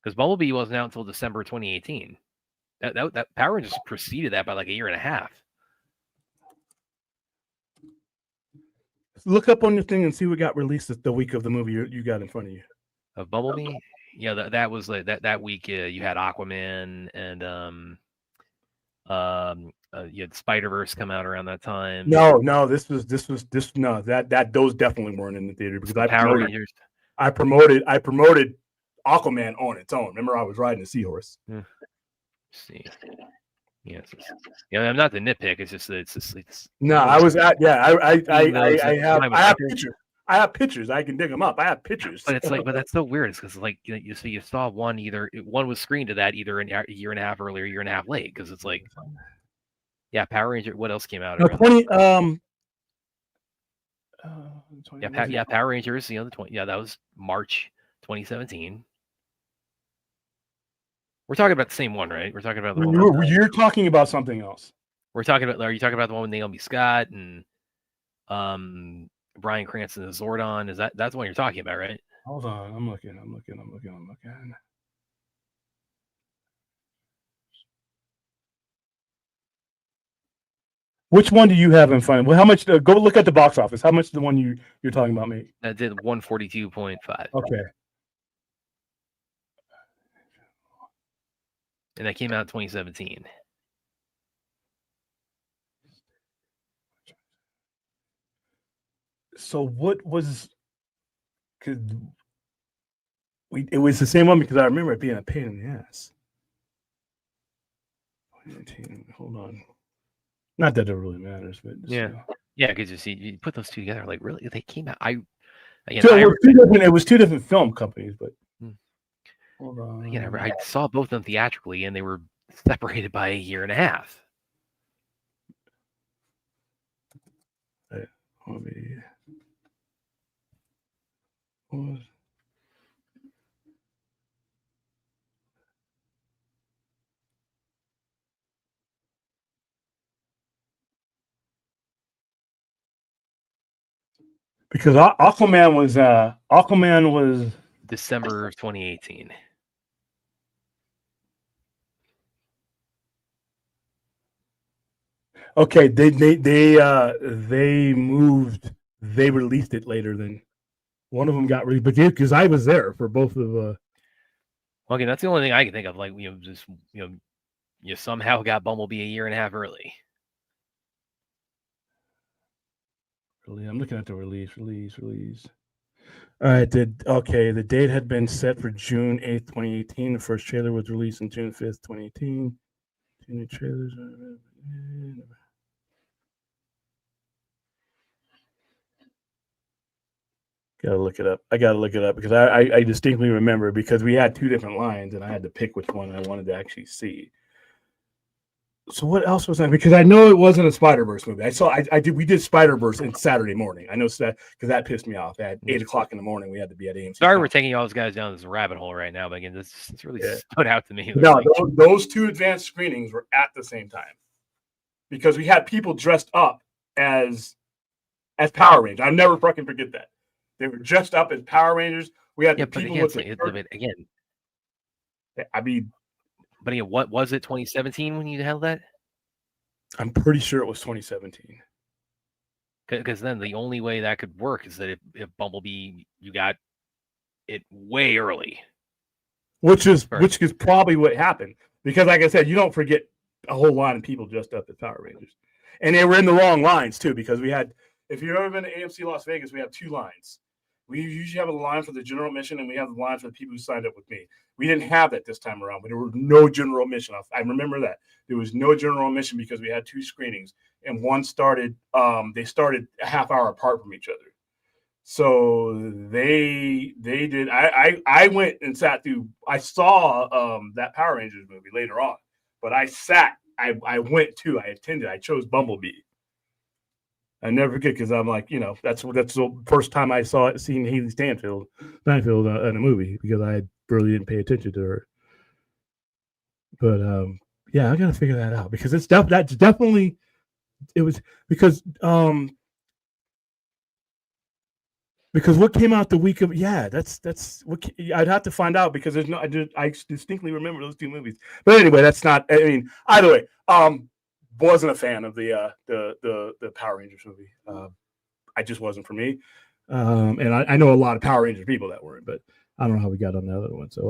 Because Bumblebee wasn't out until December 2018. That Power Rangers preceded that by like a year and a half. Look up on your thing and see what got released the week of the movie you got in front of you. Of Bumblebee? Yeah, that was like that week. You had Aquaman and you had Spider-Verse come out around that time. No, that those definitely weren't in the theater because I promoted Aquaman on its own. Remember, I was riding a seahorse. See, yes, I'm not the nitpick. It's just it's. No, I was at I have pictures. I have pictures. I can dig them up. I have pictures. But it's but that's so weird. It's because like you saw one was screened to that either a year and a half earlier, a year and a half late. Because it's like, yeah, Power Ranger. What else came out? 20. Power Rangers. The 20. Yeah, that was March 2017. We're talking about the same one, right? We're talking about the one. You're talking about something else. Are you talking about the one with Naomi Scott and Bryan Cranston and Zordon? That's the one you're talking about, right? Hold on, I'm looking. Which one do you have in front? Well, how much? Go look at the box office. How much the one you're talking about made? That did 142.5. Okay. And that came out in 2017. So what was? It was the same one because I remember it being a pain in the ass. 2018. Hold on. Not that it really matters, but because you put those two together, like really, they came out. It was two different film companies, but hold on. Again, I saw both of them theatrically, and they were separated by a year and a half. Because Aquaman was December of 2018. okay. They released it later than one of them got released, but because I was there for both of. Okay, that's the only thing I can think of. Like, just you somehow got Bumblebee a year and a half early. I'm looking at the release. All right, the date had been set for June 8th, 2018. The first trailer was released on June 5th, 2018. Two new trailers. Gotta look it up. I gotta look it up because I distinctly remember because we had two different lines and I had to pick which one I wanted to actually see. So what else was that? Because I know it wasn't a Spider-Verse movie. We did Spider-Verse in Saturday morning. I know that because that pissed me off. At 8:00 in the morning, we had to be at AMC. Sorry, we're taking all those guys down this rabbit hole right now, but again, this really stood out to me. No, those two advanced screenings were at the same time because we had people dressed up as Power Rangers. I'll never fucking forget that. They were dressed up as Power Rangers. We had people with again. I mean, but again, what was it? 2017 when you held that? I'm pretty sure it was 2017. Because then the only way that could work is that if Bumblebee, you got it way early, which is probably what happened. Because, like I said, you don't forget a whole line of people dressed up as Power Rangers, and they were in the wrong lines too. Because we had, if you've ever been to AMC Las Vegas, we have two lines. We usually have a line for the general admission, and we have the line for the people who signed up with me. We didn't have that this time around, but there was no general admission. I remember that. There was no general admission because we had two screenings, and one started, they started a half hour apart from each other. So they did. I went and sat through, I saw that Power Rangers movie later on, but I went too. I attended. I chose Bumblebee. I never forget because I'm like, that's the first time I seen Haley Steinfeld in a movie because I really didn't pay attention to her. But yeah, I gotta figure that out because that's definitely it was because what came out the week of that's what I'd have to find out because there's no I distinctly remember those two movies. But anyway, that's not. I mean, either way, wasn't a fan of the Power Rangers movie. I just wasn't for me. And I know a lot of Power Rangers people that weren't, but I don't know how we got on the other one. So,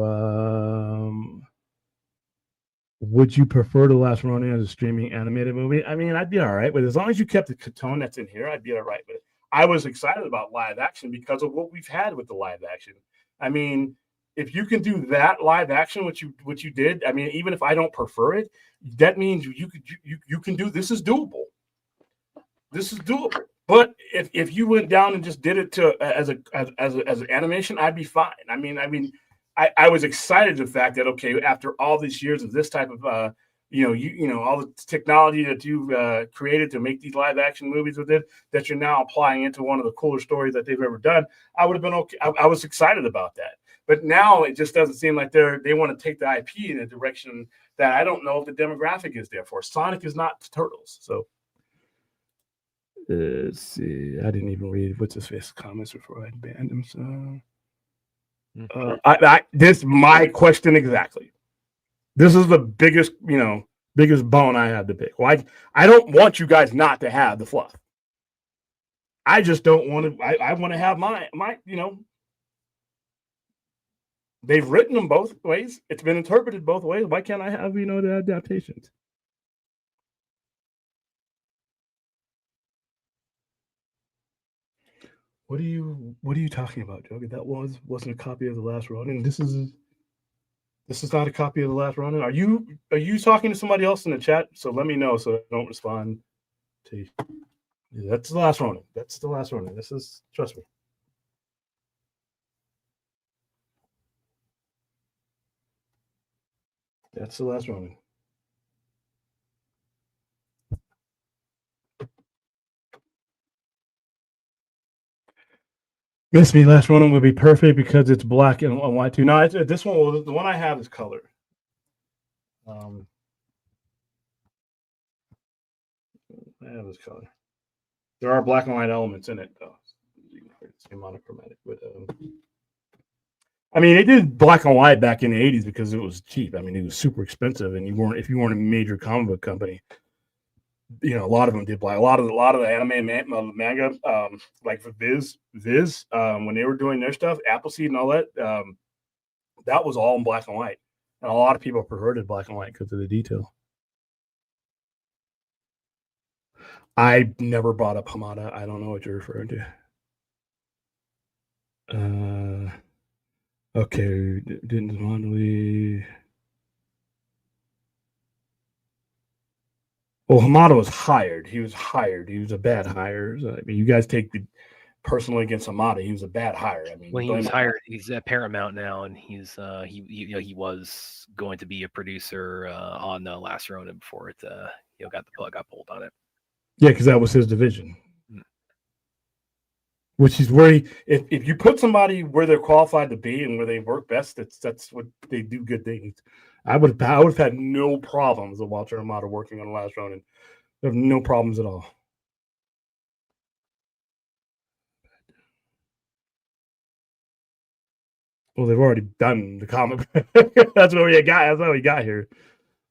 would you prefer The Last Ronin as a streaming animated movie? I mean, I'd be all right with it. As long as you kept the tone that's in here, I'd be all right with it. I was excited about live action because of what we've had with the live action. I mean, if you can do that live action, what you did, I mean, even if I don't prefer it, that means you can do this is doable. This is doable. But if you went down and just did it as an animation, I'd be fine. I mean, I was excited the fact that okay, after all these years of this type of all the technology that you've created to make these live action movies with it, that you're now applying into one of the cooler stories that they've ever done, I would have been okay. I was excited about that. But now it just doesn't seem like they want to take the IP in a direction that I don't know if the demographic is there for. Sonic is not Turtles, so. Let's see. I didn't even read what's his face comments before I banned him. So, this is my question exactly. This is the biggest bone I had to pick. Well, I don't want you guys not to have the fluff. I just don't want to. I want to have my. They've written them both ways. It's been interpreted both ways. Why can't I have the adaptations? What are you talking about, Joe? That wasn't a copy of The Last Ronin. This is not a copy of The Last Ronin. Are you talking to somebody else in the chat? So let me know so I don't respond to you. Yeah, that's The Last Ronin. That's The Last Ronin. This is, trust me. That's The Last Ronin. Miss Me, Last Ronin would be perfect because it's black and white too. No, this one, the one I have is color. I have this color. There are black and white elements in it, though. say monochromatic, but I mean, they did black and white back in the 80s because it was cheap. I mean, it was super expensive, and if you weren't a major comic book company, you know, a lot of them did black. A lot of the anime manga, like for Viz, when they were doing their stuff, Appleseed and all that, that was all in black and white, and a lot of people preferred it black and white because of the detail. I never brought up Hamada. I don't know what you're referring to. Okay, didn't Mondelez. Well, Hamada was hired. He was hired. He was a bad hire. I mean, you guys take the personally against Hamada. He was a bad hire. I mean, when he was hired, he's at Paramount now, and he was going to be a producer on the Last Ronin before it got pulled on it. Yeah, because that was his division. Which is where if you put somebody where they're qualified to be and where they work best, that's what they do good things. I would have had no problems with Walter Hamada working on the Last Ronin. There have no problems at all. Well, they've already done the comic. That's what we got. That's how we got here.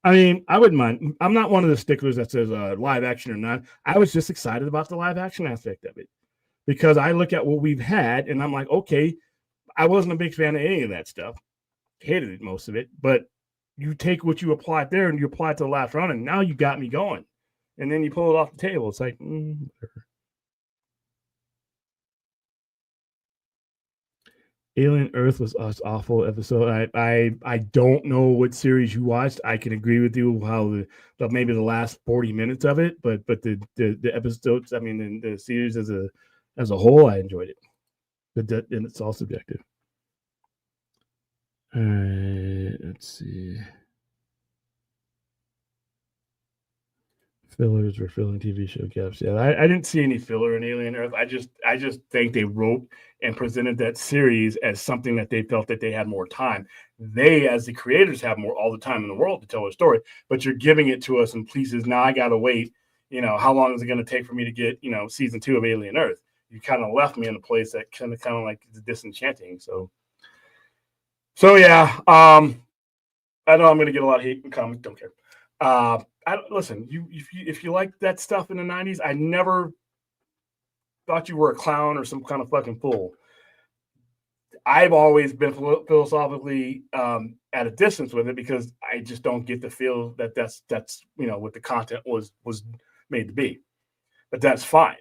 I mean, I wouldn't mind. I'm not one of the sticklers that says live action or not. I was just excited about the live action aspect of it. Because I look at what we've had and I'm like, okay, I wasn't a big fan of any of that stuff. Hated it, most of it. But you take what you applied there and you apply it to the Last Ronin, and now you got me going. And then you pull it off the table. It's like, Alien Earth was an awful episode. I don't know what series you watched. I can agree with you how maybe the last 40 minutes of it, but the episodes, I mean, the series as a whole, I enjoyed it. But and it's all subjective. All right, let's see. Fillers were filling TV show gaps. Yeah, I didn't see any filler in Alien Earth. I just think they wrote and presented that series as something that they felt that they had more time. They, as the creators, have all the time in the world to tell a story, but you're giving it to us in pieces. Now I gotta wait. You know, how long is it going to take for me to get season 2 of Alien Earth? You kind of left me in a place that kind of like disenchanting. So yeah. I know I'm going to get a lot of hate and comments. Don't care. Listen. If you like that stuff in the 90s, I never thought you were a clown or some kind of fucking fool. I've always been philosophically at a distance with it because I just don't get the feel that that's what the content was made to be. But that's fine.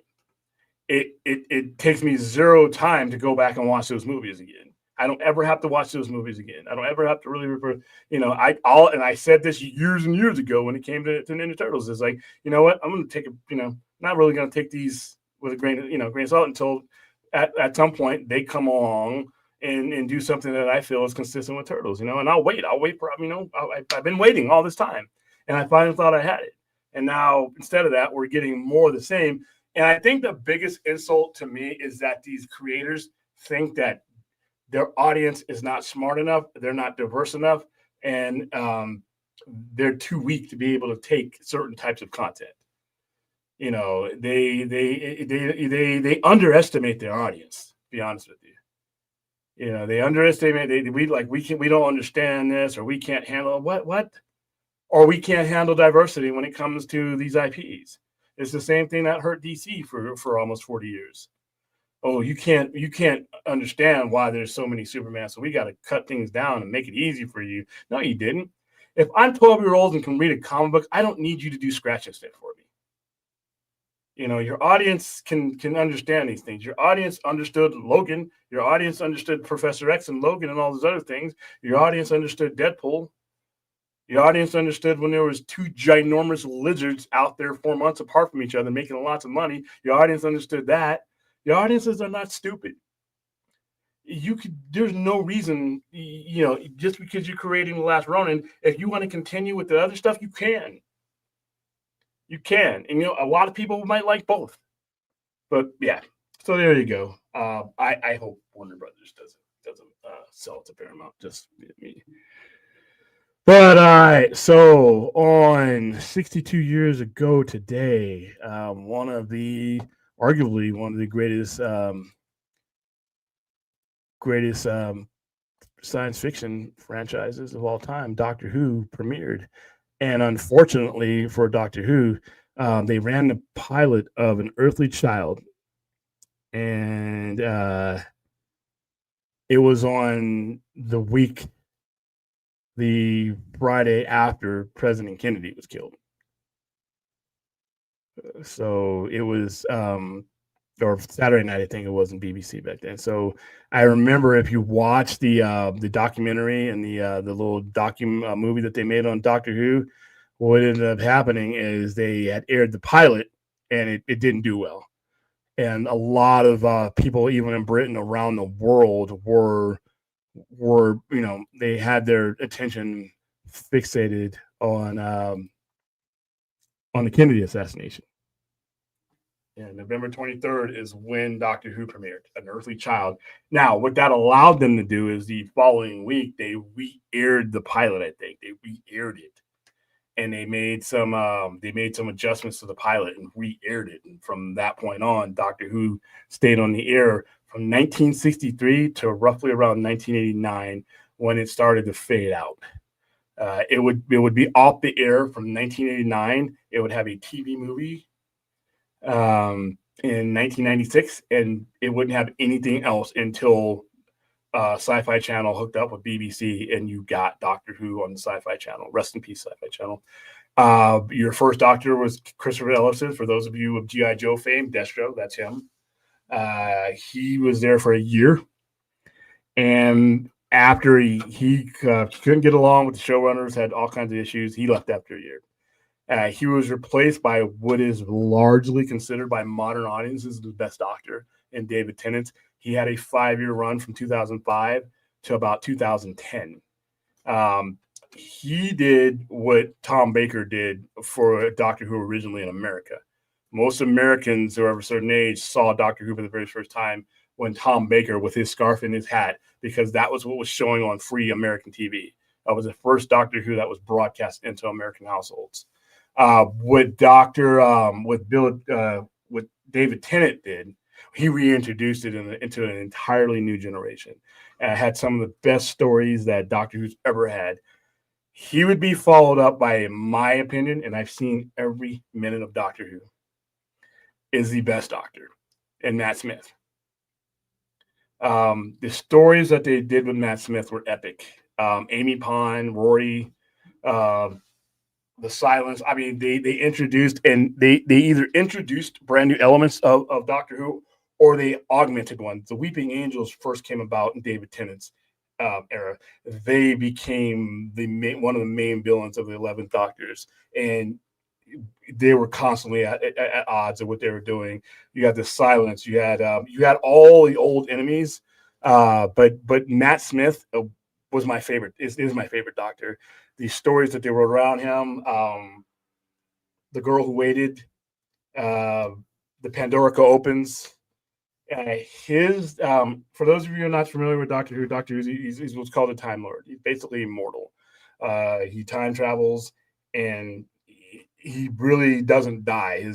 It takes me zero time to go back and watch those movies again. I don't ever have to watch those movies again. I don't ever have to really refer. I said this years and years ago when it came to Ninja Turtles. It's like, you know what? I'm going to take not really going to take these with a grain of salt until at some point they come along and do something that I feel is consistent with Turtles. And I'll wait for I've been waiting all this time, and I finally thought I had it. And now instead of that, we're getting more of the same. And I think the biggest insult to me is that these creators think that their audience is not smart enough, they're not diverse enough, and they're too weak to be able to take certain types of content. They underestimate their audience. To be honest with you, they underestimate. We don't understand this, or we can't handle what, or we can't handle diversity when it comes to these IPs. It's the same thing that hurt DC for almost 40 years. Oh, you can't understand why there's so many Superman, so we got to cut things down and make it easy for you. No, you didn't. If I'm 12-year-old and can read a comic book, I don't need you to do scratch and sniff for me. Your audience can understand these things. Your audience understood Logan. Your audience understood Professor X and Logan and all those other things. Your audience understood Deadpool. Your audience understood when there was 2 ginormous lizards out there 4 months apart from each other making lots of money. Your audience understood that. Your audiences are not stupid. There's no reason, just because you're creating The Last Ronin, if you want to continue with the other stuff, you can. You can. And, a lot of people might like both. But, yeah. So there you go. I hope Warner Brothers doesn't sell it to Paramount. Just me. But, all right. So, on 62 years ago today, arguably one of the greatest greatest science fiction franchises of all time, Doctor Who, premiered. And unfortunately for Doctor Who, they ran the pilot of An Earthly Child, and it was on the Friday after President Kennedy was killed. So it was, or Saturday night, I think it was in BBC back then. So I remember, if you watch the documentary and the little movie that they made on Doctor Who, what ended up happening is they had aired the pilot and it didn't do well. And a lot of people, even in Britain, around the world, were they had their attention fixated on the Kennedy assassination. And November 23rd is when Doctor Who premiered, An Earthly Child. Now, what that allowed them to do is the following week, they re-aired the pilot, I think. They re-aired it. And they made some adjustments to the pilot and re-aired it. And from that point on, Doctor Who stayed on the air from 1963 to roughly around 1989, when it started to fade out. It would be off the air from 1989. It would have a TV movie in 1996, and it wouldn't have anything else until Sci-Fi Channel hooked up with BBC, and you got Doctor Who on the Sci-Fi Channel. Rest in peace, Sci-Fi Channel. Your first Doctor was Christopher Ellison. For those of you of G.I. Joe fame, Destro, that's him. He was there for a year, and after he couldn't get along with the showrunners, had all kinds of issues, he left after a year. He was replaced by what is largely considered by modern audiences the best Doctor, in David Tennant. He had a 5-year run from 2005 to about 2010. He did what Tom Baker did for Doctor Who originally in America. Most Americans who are of a certain age saw Doctor Who for the very first time when Tom Baker, with his scarf and his hat, because that was what was showing on free American TV. That was the first Doctor Who that was broadcast into American households. What David Tennant did, he reintroduced it into an entirely new generation. Had some of the best stories that Doctor Who's ever had. He would be followed up by, in my opinion, and I've seen every minute of Doctor Who, is the best Doctor, and Matt Smith. The stories that they did with Matt Smith were epic. Amy Pond, Rory, the silence. I mean, they introduced, and they either introduced brand new elements of Doctor Who, or they augmented one. The Weeping Angels first came about in David Tennant's era. They became one of the main villains of the 11th Doctors, and they were constantly at odds of what they were doing. You had the silence. You had all the old enemies, but Matt Smith was my favorite. Is my favorite Doctor. The stories that they wrote around him, The Girl Who Waited, The Pandorica Opens. For those of you who are not familiar with Doctor Who, he's what's called a Time Lord. He's basically immortal. He time travels, and he really doesn't die.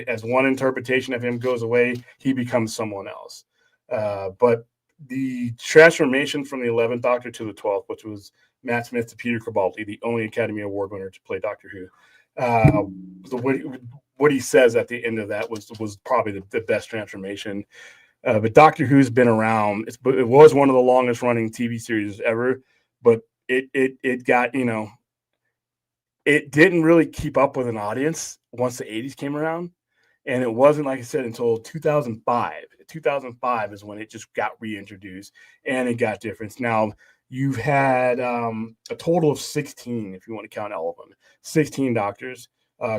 As one interpretation of him goes away, he becomes someone else. But the transformation from the 11th Doctor to the 12th, which was Matt Smith to Peter Capaldi, the only Academy Award winner to play Doctor Who, what he says at the end of that was probably the best transformation. But Doctor Who's been around. It was one of the longest running TV series ever, but it got, it didn't really keep up with an audience once the 80s came around. And it wasn't, like I said, until 2005. 2005 is when it just got reintroduced and it got different. Now, you've had a total of 16, if you want to count all of them, 16 Doctors,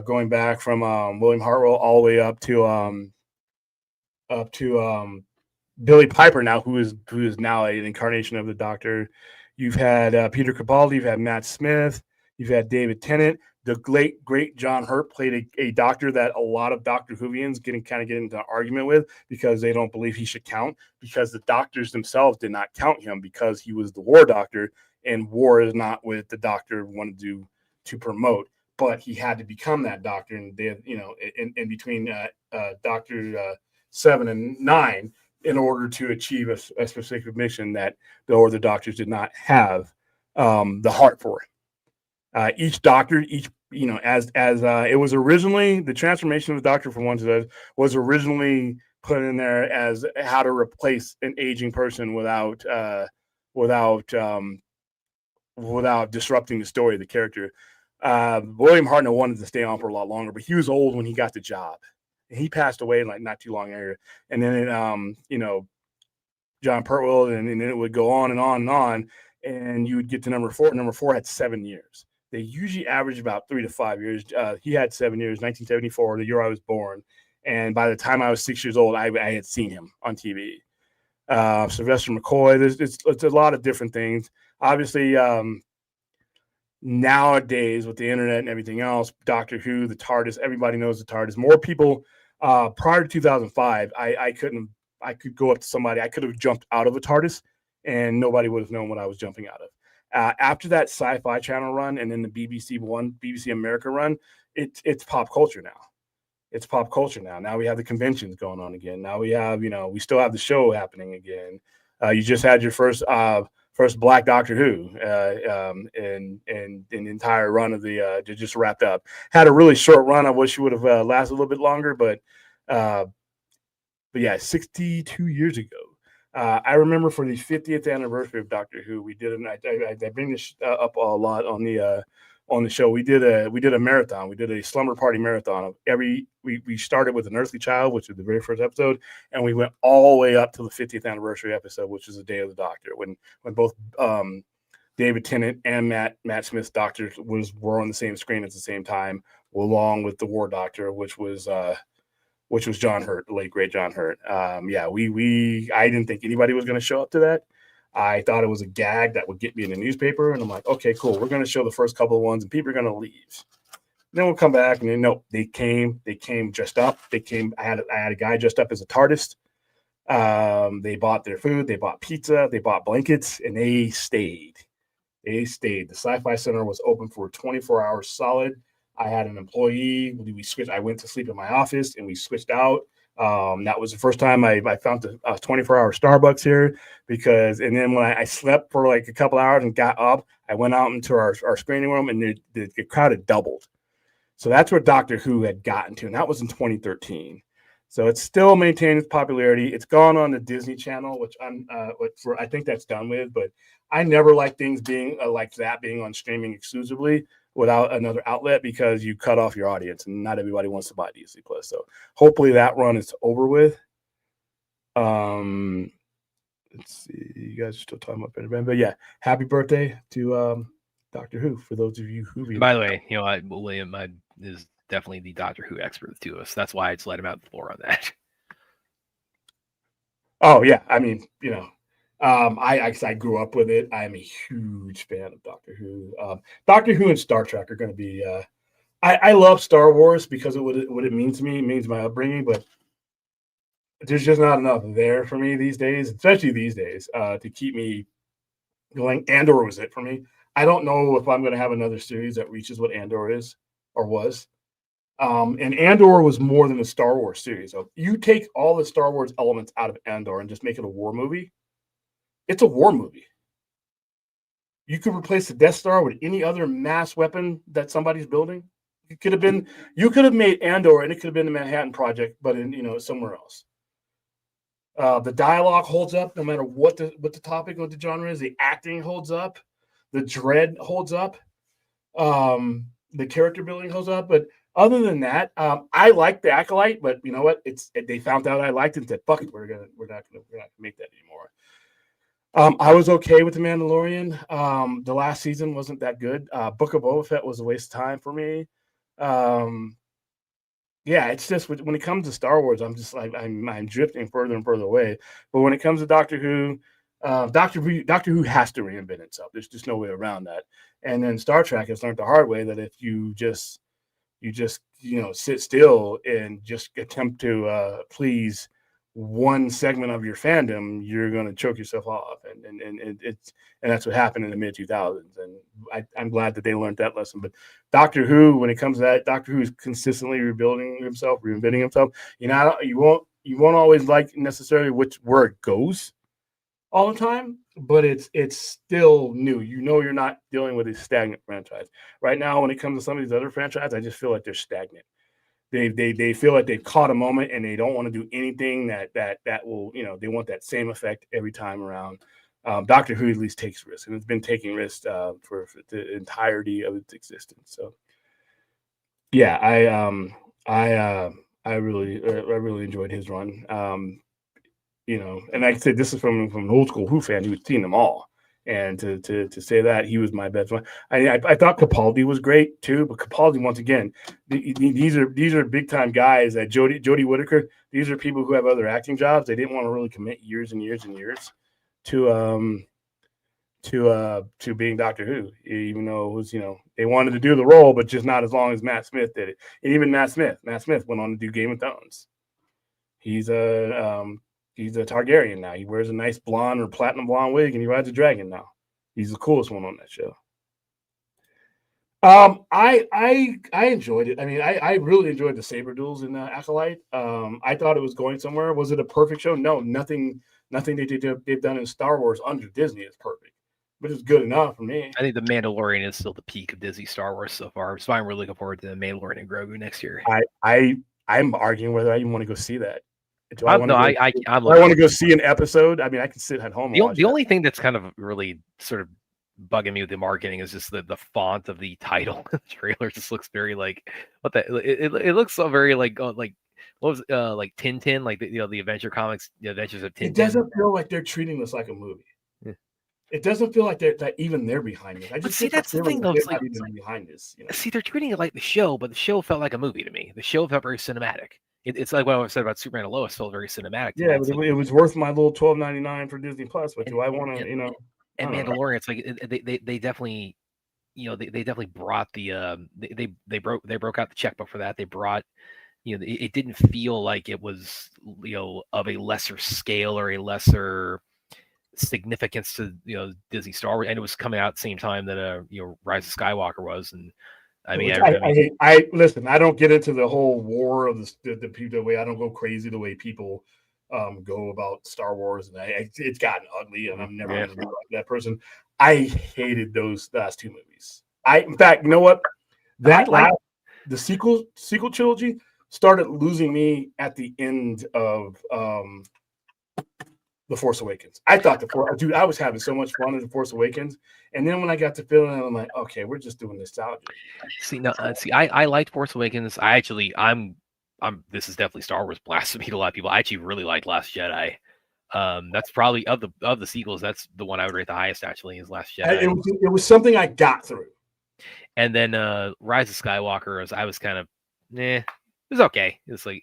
going back from William Hartnell all the way up to Billy Piper now, who is now an incarnation of the Doctor. You've had Peter Capaldi, you've had Matt Smith, you've had David Tennant. The great John Hurt played a Doctor that a lot of Doctor Whovians get into an argument with, because they don't believe he should count, because the Doctors themselves did not count him, because he was the War Doctor, and war is not what the Doctor wanted to promote. But he had to become that Doctor, and they, in between Doctor 7 and 9, in order to achieve a specific mission that the doctors did not have the heart for. Each doctor, as it was originally, the transformation of the doctor from one to the other was originally put in there as how to replace an aging person without disrupting the story of the character. William Hartnell wanted to stay on for a lot longer, but he was old when he got the job. And he passed away like not too long later. And then John Pertwell, and then it would go on and on and on, and you would get to number 4. Number 4 had 7 years. They usually average about 3 to 5 years. He had 7 years, 1974, the year I was born. And by the time I was 6 years old, I had seen him on TV. Sylvester McCoy, it's a lot of different things. Obviously, nowadays with the internet and everything else, Doctor Who, the TARDIS, everybody knows the TARDIS. More people, prior to 2005, I could go up to somebody, I could have jumped out of a TARDIS and nobody would have known what I was jumping out of. After that Sci-Fi Channel run and then the BBC America run, it's pop culture now. It's pop culture now. Now we have the conventions going on again. Now we have, we still have the show happening again. You just had your first Black Doctor Who, and the entire run of the just wrapped up. Had a really short run. I wish it would have lasted a little bit longer, but yeah, 62 years ago. I remember for the 50th anniversary of Doctor Who, we did, and I bring this up a lot on the show. We did a marathon. We did a slumber party marathon of we started with an Earthly Child, which was the very first episode, and we went all the way up to the 50th anniversary episode, which was the Day of the Doctor, when both David Tennant and Matt Smith's Doctors were on the same screen at the same time, along with the War Doctor, which was John Hurt, the late great John Hurt. I didn't think anybody was going to show up to that. I thought it was a gag that would get me in the newspaper, and I'm like, okay, cool. We're going to show the first couple of ones, and people are going to leave. Then we'll come back, and then no, they came dressed up. I had a guy dressed up as a TARDIS. They bought their food, they bought pizza, they bought blankets, and they stayed. The Sci-Fi Center was open for 24 hours solid. I had an employee. We switched. I went to sleep in my office, and we switched out. That was the first time I found a 24-hour Starbucks here, and then when I slept for like a couple hours and got up, I went out into our screening room, and the crowd had doubled. So that's where Doctor Who had gotten to, and that was in 2013. So it's still maintained its popularity. It's gone on the Disney Channel, which I think that's done with, but I never like things being like that, being on streaming exclusively without another outlet, because you cut off your audience, and not everybody wants to buy Disney Plus. So hopefully that run is over with. Let's see, you guys are still talking about Better Ben, but yeah, happy birthday to Doctor Who, for those of you who. By the way, William is definitely the Doctor Who expert, the two of us. That's why I just let him out the floor on that. Oh yeah, I mean, I grew up with it. I'm a huge fan of Doctor Who. Doctor Who and Star Trek are going to be. I love Star Wars because of what it means to me. It means my upbringing, but there's just not enough there for me these days, especially these days, to keep me going. Andor was it for me. I don't know if I'm going to have another series that reaches what Andor is or was. And Andor was more than a Star Wars series. So you take all the Star Wars elements out of Andor and just make it a war movie. It's a war movie. You could replace the Death Star with any other mass weapon that somebody's building. You could have made Andor, and it could have been the Manhattan Project, but in somewhere else. The dialogue holds up no matter what the topic or the genre is. The acting holds up. The dread holds up. The character building holds up. But other than that, I like the Acolyte, but you know what? They found out I liked it and said, "Fuck it, we're not gonna make that anymore." I was okay with The Mandalorian. The last season wasn't that good. Book of Boba Fett was a waste of time for me. Yeah, it's just when it comes to Star Wars, I'm just like I'm drifting further and further away. But when it comes to Doctor Who, Doctor Who has to reinvent itself. There's just no way around that. And then Star Trek has learned the hard way that if you just sit still and just attempt to please one segment of your fandom, you're going to choke yourself off, and that's what happened in the mid 2000s. And I'm glad that they learned that lesson. But Doctor Who, when it comes to that, Doctor Who is consistently reinventing himself. You you won't always like necessarily where it goes all the time, but it's still new. You know, you're not dealing with a stagnant franchise right now. When it comes to some of these other franchises, I just feel like they're stagnant. They feel like they've caught a moment and they don't want to do anything that will, you know, they want that same effect every time around. Doctor Who at least takes risks, and it's been taking risks for the entirety of its existence. So yeah, I really enjoyed his run. You know, and like I said, this is from an old school Who fan who's seen them all. And to say that he was my best one, I thought Capaldi was great too, but Capaldi, once again, these are big time guys. That Jodie Whittaker, these are people who have other acting jobs. They didn't want to really commit years and years and years to being Doctor Who, even though it was, you know, they wanted to do the role, but just not as long as Matt Smith did it. And even Matt Smith went on to do Game of Thrones. He's a Targaryen now. He wears a nice blonde or platinum blonde wig, and he rides a dragon now. He's the coolest one on that show. I enjoyed it. I mean, I really enjoyed the saber duels in Acolyte. I thought it was going somewhere. Was it a perfect show? No, nothing they've done in Star Wars under Disney is perfect, but it's good enough for me. I think The Mandalorian is still the peak of Disney Star Wars so far. So I'm really looking forward to The Mandalorian and Grogu next year. I'm arguing whether I even want to go see that. I want to go see an episode. I mean, I can sit at home. The only thing that's kind of really sort of bugging me with the marketing is just the font of the title. The trailer just looks very like what the it looks so very like what was like Tintin, like the Adventure Comics, the Adventures of Tintin. It doesn't feel like they're treating this like a movie. Yeah. It doesn't feel like that even they're behind it. I just see that's the thing though. It's like behind this. You know? See, they're treating it like the show, but the show felt like a movie to me. The show felt very cinematic. It's like what I said about Superman and Lois, felt very cinematic. Yeah, but it was worth my little $12.99 for Disney Plus. But do I want to, you know? And Mandalorian, it's like they definitely, you know, they definitely brought the they broke out the checkbook for that. They brought, you know, it didn't feel like it was, you know, of a lesser scale or a lesser significance to, you know, Disney Star Wars, and it was coming out at the same time that you know, Rise of Skywalker was. And I mean, I listen. I don't get into the whole war of the way. I don't go crazy the way people go about Star Wars, and it's gotten ugly, and I'm never going to be like that person. I hated those last two movies. In fact, you know what? The sequel trilogy started losing me at the end of The Force Awakens. I thought I was having so much fun in The Force Awakens, and then when I got to feeling it, I'm like, okay, we're just doing nostalgia. I liked Force Awakens. I'm this is definitely Star Wars blasphemy to a lot of people. I actually really liked Last Jedi. That's probably of the sequels, that's the one I would rate the highest. Actually, is Last Jedi. It was something I got through. And then Rise of Skywalker, I was kind of, it was okay. It's like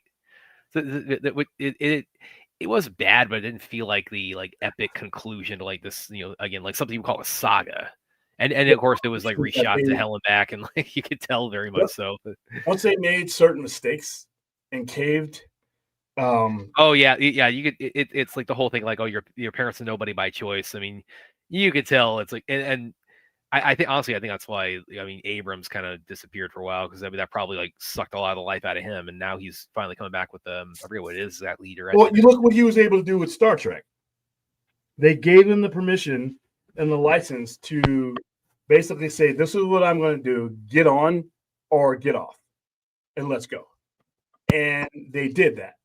it was bad, but it didn't feel like the epic conclusion to like this, you know, again, like something you call a saga. And of course it was like reshot to hell and back, and like you could tell very much so. Once they made certain mistakes and caved. Oh yeah, you could. It's like the whole thing, like, oh, your parents are nobody by choice. I mean, you could tell it's like, and I think honestly, I think that's why, I mean, Abrams kind of disappeared for a while, because I mean that probably like sucked a lot of the life out of him, and now he's finally coming back with I forget what it is exactly. Well, you look what he was able to do with Star Trek. They gave him the permission and the license to basically say, "This is what I'm going to do: get on or get off, and let's go." And they did that.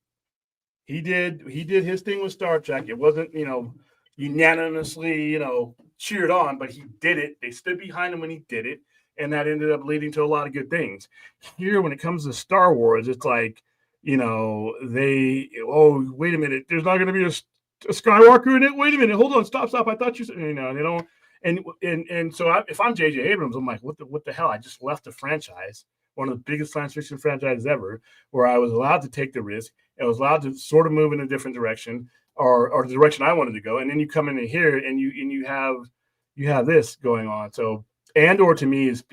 He did his thing with Star Trek. It wasn't, you know, unanimously, you know, cheered on, but he did it. They stood behind him when he did it, and that ended up leading to a lot of good things. Here, when it comes to Star Wars, it's like, you know, wait a minute, there's not going to be a Skywalker in it. Wait a minute, hold on, stop. I thought you said, you know, they don't. And so if I'm J.J. Abrams, I'm like, what the hell? I just left the franchise, one of the biggest science fiction franchises ever, where I was allowed to take the risk. I was allowed to sort of move in a different direction, or the direction I wanted to go. And then you come in here and you have this going on. So Andor to me is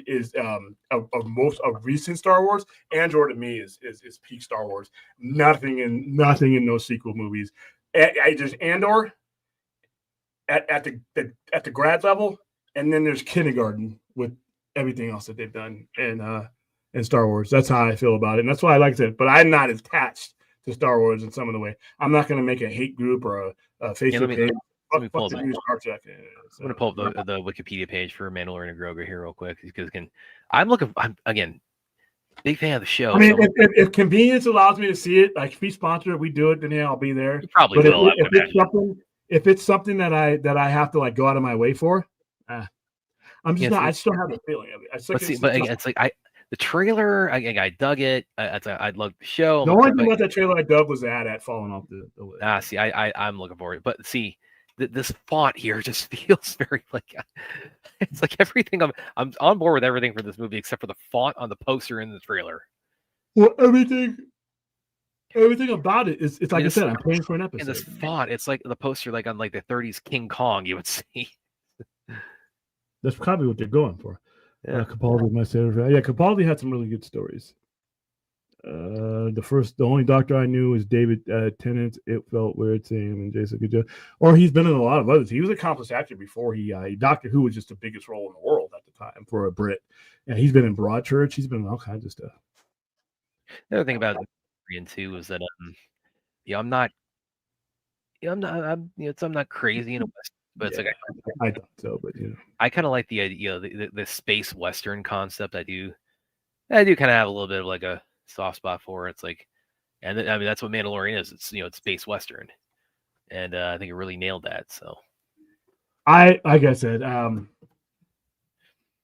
of recent Star Wars. Andor to me is peak Star Wars. Nothing in those sequel movies. I just Andor at the grad level, and then there's kindergarten with everything else that they've done in Star Wars. That's how I feel about it, and that's why I liked it. But I'm not attached to Star Wars in some of the way. I'm not going to make a hate group or a Facebook page. Let me pull the up. new Star Trek. I'm going to pull up the Wikipedia page for Mandalorian and Grogu here real quick because I'm again big fan of the show. I mean, if convenience allows me to see it, like if we sponsor it, we do it, then yeah, I'll be there. You probably but will. If it's something that I have to like go out of my way for, I'm just not. I still have a feeling of it. It's like the trailer. I dug it. I loved the show. The only thing about that trailer I dug was the ad falling off the list. See, I'm looking forward. But see, this font here just feels very like it's like everything. I'm on board with everything for this movie except for the font on the poster in the trailer. Well, everything about it is. It's like I said. I'm paying for an episode. And this font, it's like the poster, like on like the 30s King Kong. You would see. That's probably what they're going for. Yeah. Capaldi, my favorite. Yeah, Capaldi had some really good stories. The only Doctor I knew was David Tennant. It felt weird seeing him and Jason Good job. Or he's been in a lot of others. He was an accomplished actor before Doctor Who was just the biggest role in the world at the time for a Brit. And he's been in Broadchurch. He's been in all kinds of stuff. The other thing about Mandalorian too is that I'm not crazy in a West. But it's like I thought so, but I kind of like the idea, the space Western concept. I do kind of have a little bit of like a soft spot for it. It's like, and I mean that's what Mandalorian is. It's it's space Western, and I think it really nailed that. So, like I said,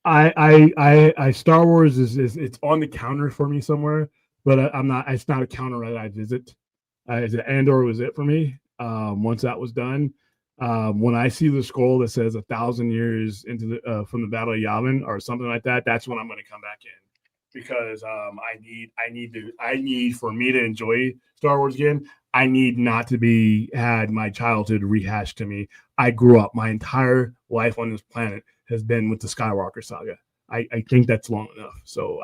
I Star Wars is it's on the counter for me somewhere, but I'm not. It's not a counter that I visit. Andor was it for me. Once that was done. When I see the scroll that says 1,000 years into the from the Battle of Yavin or something like that, that's when I'm going to come back in because I need for me to enjoy Star Wars again. I need not to had my childhood rehashed to me. I grew up. My entire life on this planet has been with the Skywalker saga. I think that's long enough. So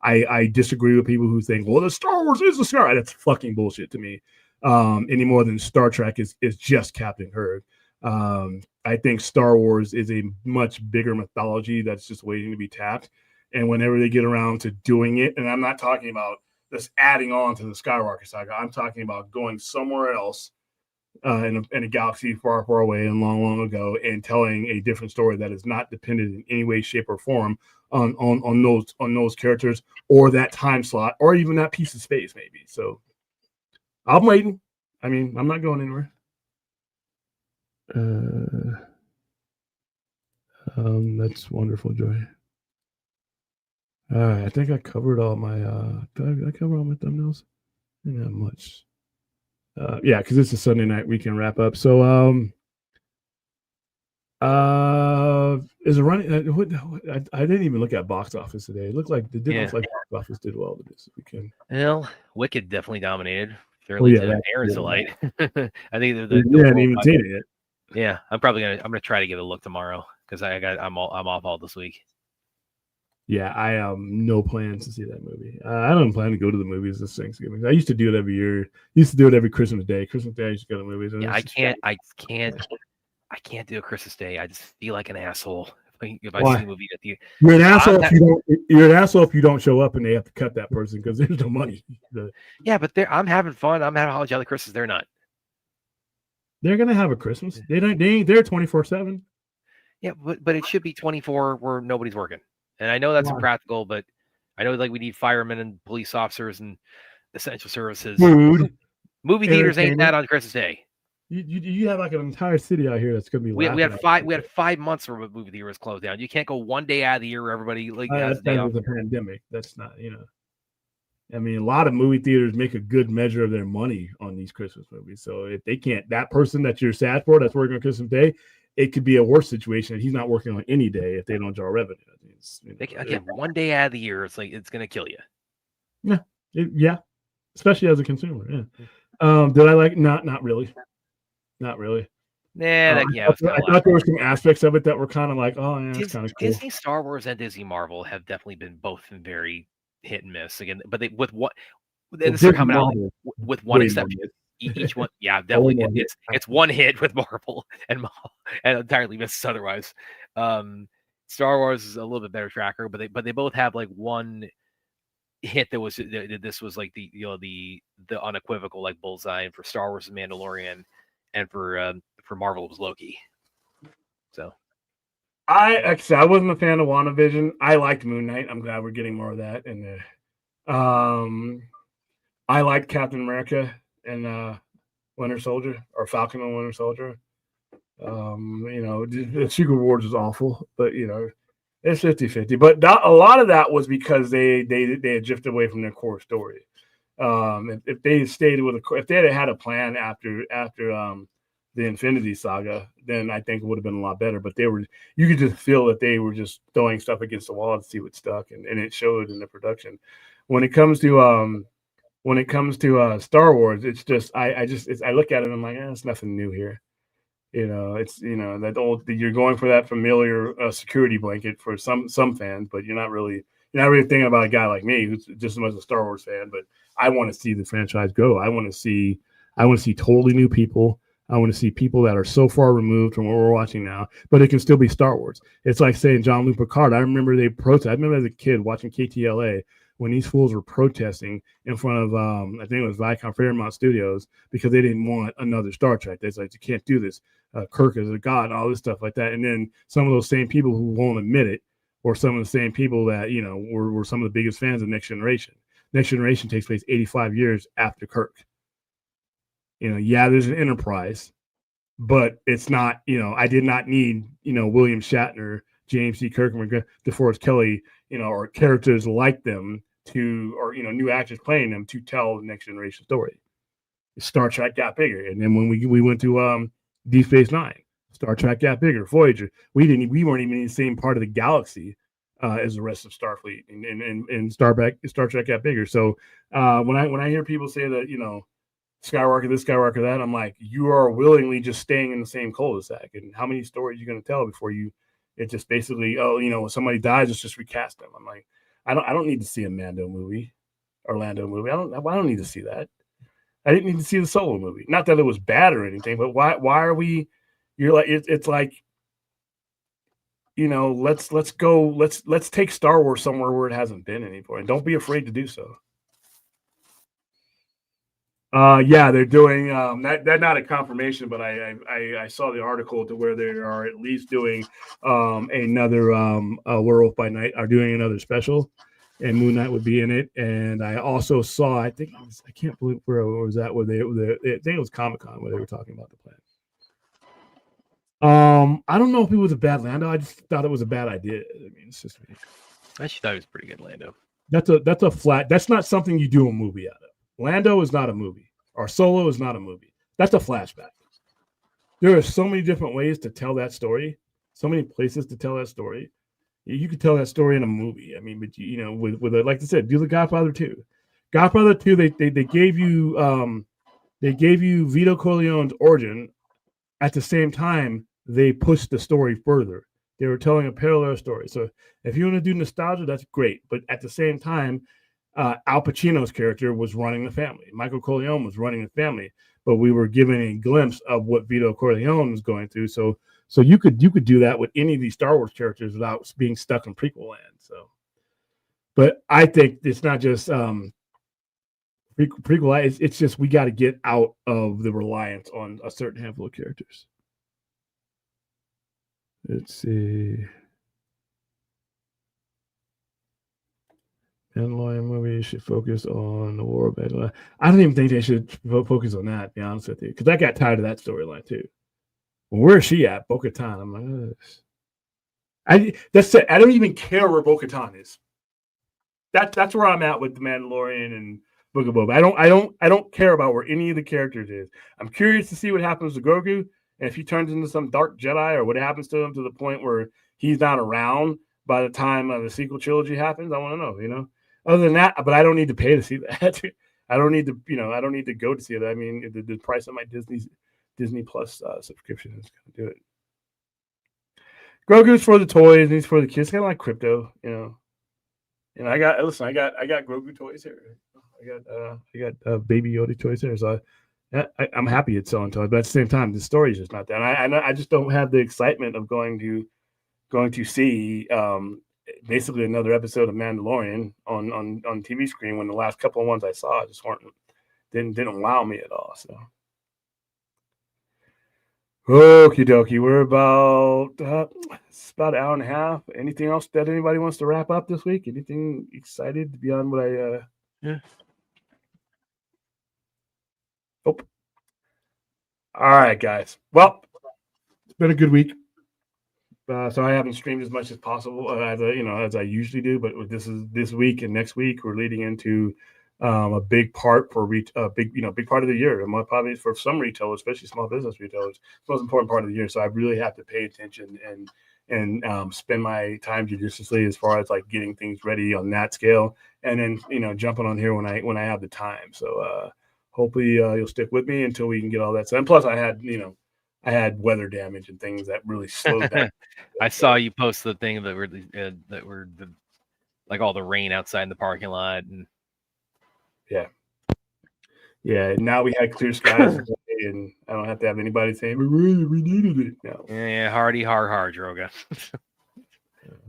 I disagree with people who think, well, the Star Wars is the Star. That's fucking bullshit to me. Any more than Star Trek is just Captain Kirk. I think Star Wars is a much bigger mythology that's just waiting to be tapped. And whenever they get around to doing it, and I'm not talking about just adding on to the Skywalker saga, I'm talking about going somewhere else in a galaxy far, far away and long, long ago and telling a different story that is not dependent in any way, shape, or form on those characters or that time slot or even that piece of space, maybe. So I'm waiting. I mean, I'm not going anywhere. That's wonderful, Joy. I think I covered all my I covered all my thumbnails. Not much. Yeah, because it's a Sunday night weekend wrap up. So is it running? I didn't even look at box office today. It looked like look like box office did well this weekend. Well, Wicked definitely dominated. Fairly to Aaron's delight. I think I haven't even seen it yet. Yeah, I'm gonna try to give it a look tomorrow because I'm off all this week. Yeah, I have no plans to see that movie. I don't plan to go to the movies this Thanksgiving. I used to do it every year. Used to do it every Christmas Day. Christmas Day, I used to go to the movies. Yeah, I can't do a Christmas Day. I just feel like an asshole if I see a movie at the. You're an asshole if you don't show up and they have to cut that person because there's no money. Yeah, but I'm having fun. I'm having Holly Jolly Christmas. They're not. They're gonna have a Christmas. They ain't there 24/7. Yeah, but it should be 24 where nobody's working. And I know that's impractical, but I know like we need firemen and police officers and essential services. Food. Movie theaters ain't that on Christmas Day. You have like an entire city out here that's gonna be. We had 5 months where movie theater was closed down. You can't go one day out of the year where everybody has a day off. The pandemic. That's not I mean, a lot of movie theaters make a good measure of their money on these Christmas movies. So if they can't, that person that you're sad for that's working on Christmas Day, it could be a worse situation. He's not working on any day if they don't draw revenue. Again, one day out of the year, it's like it's gonna kill you. Yeah, especially as a consumer. Yeah. Did I like? Not really. Not really. Nah, I thought there were some aspects of it that were kind of like, oh, yeah, that's kind of cool. Disney, Star Wars, and Disney Marvel have definitely been both very hit and miss. Again, but with coming out with one exception. Each one, yeah, definitely. It's one hit with Marvel and entirely misses otherwise. Star Wars is a little bit better tracker, but they both have like one hit that was this was like the the unequivocal like bullseye. And for Star Wars, the Mandalorian, and for Marvel, it was Loki. So I wasn't a fan of WandaVision. I liked Moon Knight. I'm glad we're getting more of that. And I liked Captain America and Winter Soldier, or Falcon and Winter Soldier. The Secret Wars is awful, but it's 50-50. But a lot of that was because they had drifted away from their core story. If they stayed with if they had a plan after the Infinity Saga, then I think it would have been a lot better. But you could just feel that they were just throwing stuff against the wall to see what stuck, and it showed in the production. When it comes to Star Wars, it's just I look at it and I'm like, it's nothing new here. It's that old, you're going for that familiar security blanket for some fans, but you're not really thinking about a guy like me who's just as much a Star Wars fan. But I want to see the franchise grow. I want to see totally new people. I want to see people that are so far removed from what we're watching now, but it can still be Star Wars. It's like saying Jean-Luc Picard. I remember they protest. I remember as a kid watching KTLA when these fools were protesting in front of I think it was Viacom Fairmont Studios because they didn't want another Star Trek. They're like, you can't do this. Kirk is a god and all this stuff like that. And then some of those same people who won't admit it, or some of the same people that were some of the biggest fans of Next Generation. Next Generation takes place 85 years after Kirk. There's an Enterprise, but it's not. I did not need William Shatner, James C. Kirk, and DeForest Kelley, or characters like them or new actors playing them to tell the Next Generation story. Star Trek got bigger, and then when we went to Deep Space Nine, Star Trek got bigger. Voyager, we weren't even in the same part of the galaxy as the rest of Starfleet, and Star Trek got bigger. So when I hear people say that Skywalker this, Skywalker that, I'm like, you are willingly just staying in the same cul-de-sac. And how many stories are you going to tell before it just basically, when somebody dies, let's just recast them. I'm like, I don't need to see a Orlando movie. I don't need to see that. I didn't need to see the Solo movie. Not that it was bad or anything, but why are we? You're like, it's like, let's take Star Wars somewhere where it hasn't been anymore, and don't be afraid to do so. They're doing that. That's not a confirmation, but I saw the article to where they are at least doing another Werewolf by Night, are doing another special, and Moon Knight would be in it. And I also saw, I can't believe where was that, where I think it was Comic-Con where they were talking about the plan. I don't know if it was a bad Lando. I just thought it was a bad idea. I mean, it's just me. I actually thought it was pretty good, Lando. That's a flat. That's not something you do a movie out of. Lando is not a movie, or Solo is not a movie. That's a flashback. There are so many different ways to tell that story, so many places to tell that story. You could tell that story in a movie. I mean, but with like I said, do the Godfather 2. Godfather 2, they gave you Vito Corleone's origin. At the same time, they pushed the story further. They were telling a parallel story. So if you want to do nostalgia, that's great. But at the same time, Al Pacino's character was running the family. Michael Corleone was running the family, but we were given a glimpse of what Vito Corleone was going through. So you could do that with any of these Star Wars characters without being stuck in prequel land. So, but I think it's not just prequel. It's just we got to get out of the reliance on a certain handful of characters. Let's see. Mandalorian movie should focus on the war of Bangladesh. I don't even think they should focus on that, to be honest with you, because I got tired of that storyline too. Well, where is she at? Bo-Katan. I'm like, that's it. I don't even care where Bo-Katan is. That's where I'm at with the Mandalorian and Book of Boba. I don't care about where any of the characters is. I'm curious to see what happens to Grogu, and if he turns into some dark Jedi, or what happens to him to the point where he's not around by the time the sequel trilogy happens. I want to know, Other than that, but I don't need to pay to see that. I don't need to, I don't need to go to see it. I mean, the price of my Disney Plus subscription is going to do it. Grogu's for the toys, and he's for the kids, kind of like crypto, And I got Grogu toys here. I got Baby Yoda toys here. So I'm happy it's selling toys, but at the same time, the story is just not that. I just don't have the excitement of going to see basically another episode of Mandalorian on TV screen when the last couple of ones I saw just didn't wow me at all. So okie dokie, we're about it's about an hour and a half. Anything else that anybody wants to wrap up this week? Anything excited beyond what I Yeah. Oh. All right, guys. Well, it's been a good week. So I haven't streamed as much as possible as I usually do. But this week and next week, we're leading into a big part for big part of the year, and probably for some retailers, especially small business retailers, it's the most important part of the year. So I really have to pay attention and spend my time judiciously as far as like getting things ready on that scale, and then jumping on here when I have the time. So hopefully you'll stick with me until we can get all that done. Plus, I had weather damage and things that really slowed down. I saw you post the thing that were like all the rain outside in the parking lot, and yeah. Now we had clear skies, and I don't have to have anybody saying we needed it. No. Yeah, hardy, hard, Droga.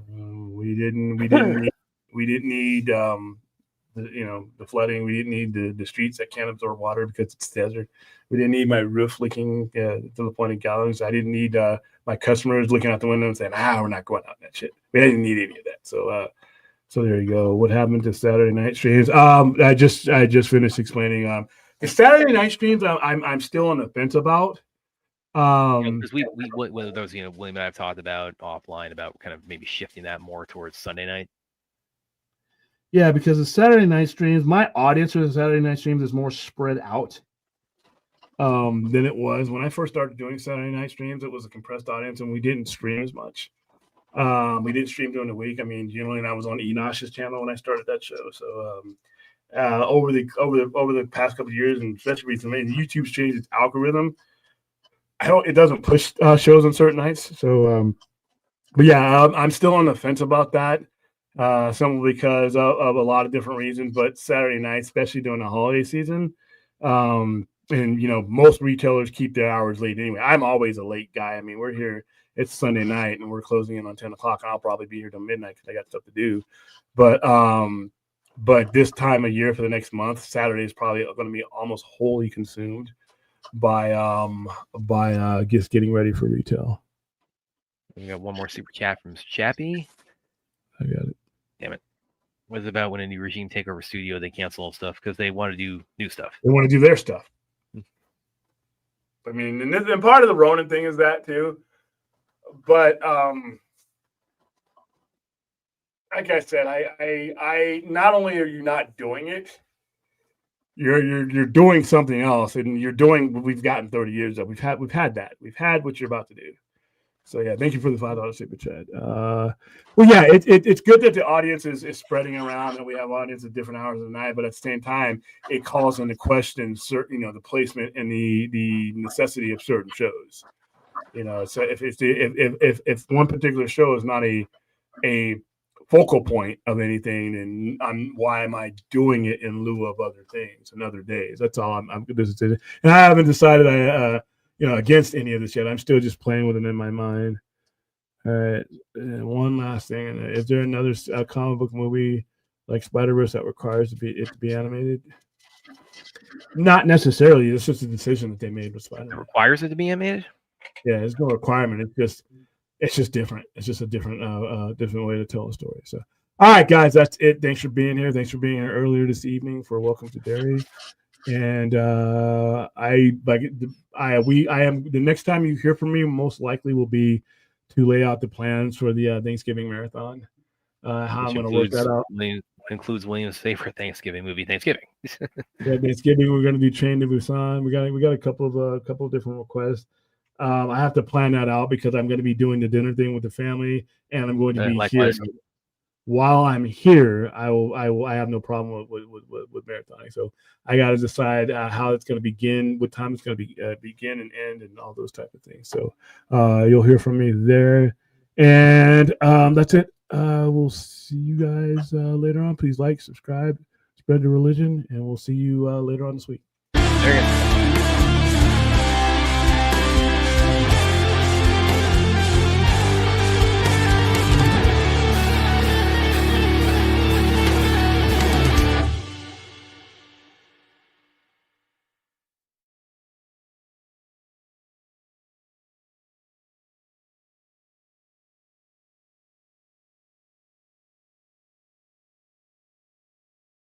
We didn't need the flooding. We didn't need the streets that can't absorb water because it's desert. We didn't need my roof leaking to the point of gallons. I didn't need my customers looking out the window and saying, we're not going out in that shit. We didn't need any of that. So there you go. What happened to Saturday night streams? I just finished explaining. The Saturday night streams, I'm still on the fence about. Because one of those, William and I have talked about offline about kind of maybe shifting that more towards Sunday night. Yeah, because the Saturday night streams, my audience for the Saturday night streams is more spread out than it was when I first started doing Saturday night streams. It was a compressed audience, and we didn't stream as much. We didn't stream during the week. I mean, generally, I was on Enosh's channel when I started that show. So over the past couple of years, and especially recently, YouTube changed its algorithm. It doesn't push shows on certain nights. So, but yeah, I'm still on the fence about that. Some because of a lot of different reasons, but Saturday night, especially during the holiday season, and most retailers keep their hours late anyway. I'm always a late guy. I mean, we're here. It's Sunday night, and we're closing in on 10 o'clock. I'll probably be here till midnight because I got stuff to do. But this time of year for the next month, Saturday is probably going to be almost wholly consumed by just getting ready for retail. We got one more super chat from Chappie. I got it. Damn it. What is it about when a new regime take over studio, they cancel all stuff because they want to do new stuff? They want to do their stuff. I mean, and part of the Ronin thing is that too. But like I said, I not only are you not doing it, you're doing something else, and you're doing what we've gotten 30 years of. We've had that. We've had what you're about to do. So yeah, thank you for the $5 super chat. Well, yeah, it's good that the audience is spreading around, and we have audience at different hours of the night. But at the same time, it calls into question certain, the placement and the necessity of certain shows. So if one particular show is not a focal point of anything, and why am I doing it in lieu of other things and other days? That's all I'm and I haven't decided against any of this yet. I'm still just playing with it in my mind. All right. And one last thing. Is there another comic book movie like Spider-Verse that requires it to be animated? Not necessarily. It's just a decision that they made with Spider-Man. It requires it to be animated? Yeah, there's no requirement. It's just different. It's just a different way to tell a story. So, all right, guys, that's it. Thanks for being here. Thanks for being here earlier this evening for Welcome to Derry. And I am the next time you hear from me, most likely will be to lay out the plans for the Thanksgiving marathon. How I'm going to work that out. Includes William's favorite Thanksgiving movie, Thanksgiving. Yeah, Thanksgiving. We're going to do Train to Busan. We got a couple of different requests. I have to plan that out because I'm going to be doing the dinner thing with the family, and I'm going to be here. While I'm here, I have no problem with marathoning. So I got to decide how it's going to begin, what time it's going to begin and end, and all those type of things. So you'll hear from me there, and that's it. We'll see you guys later on. Please like, subscribe, spread the religion, and we'll see you later on this week. There you go.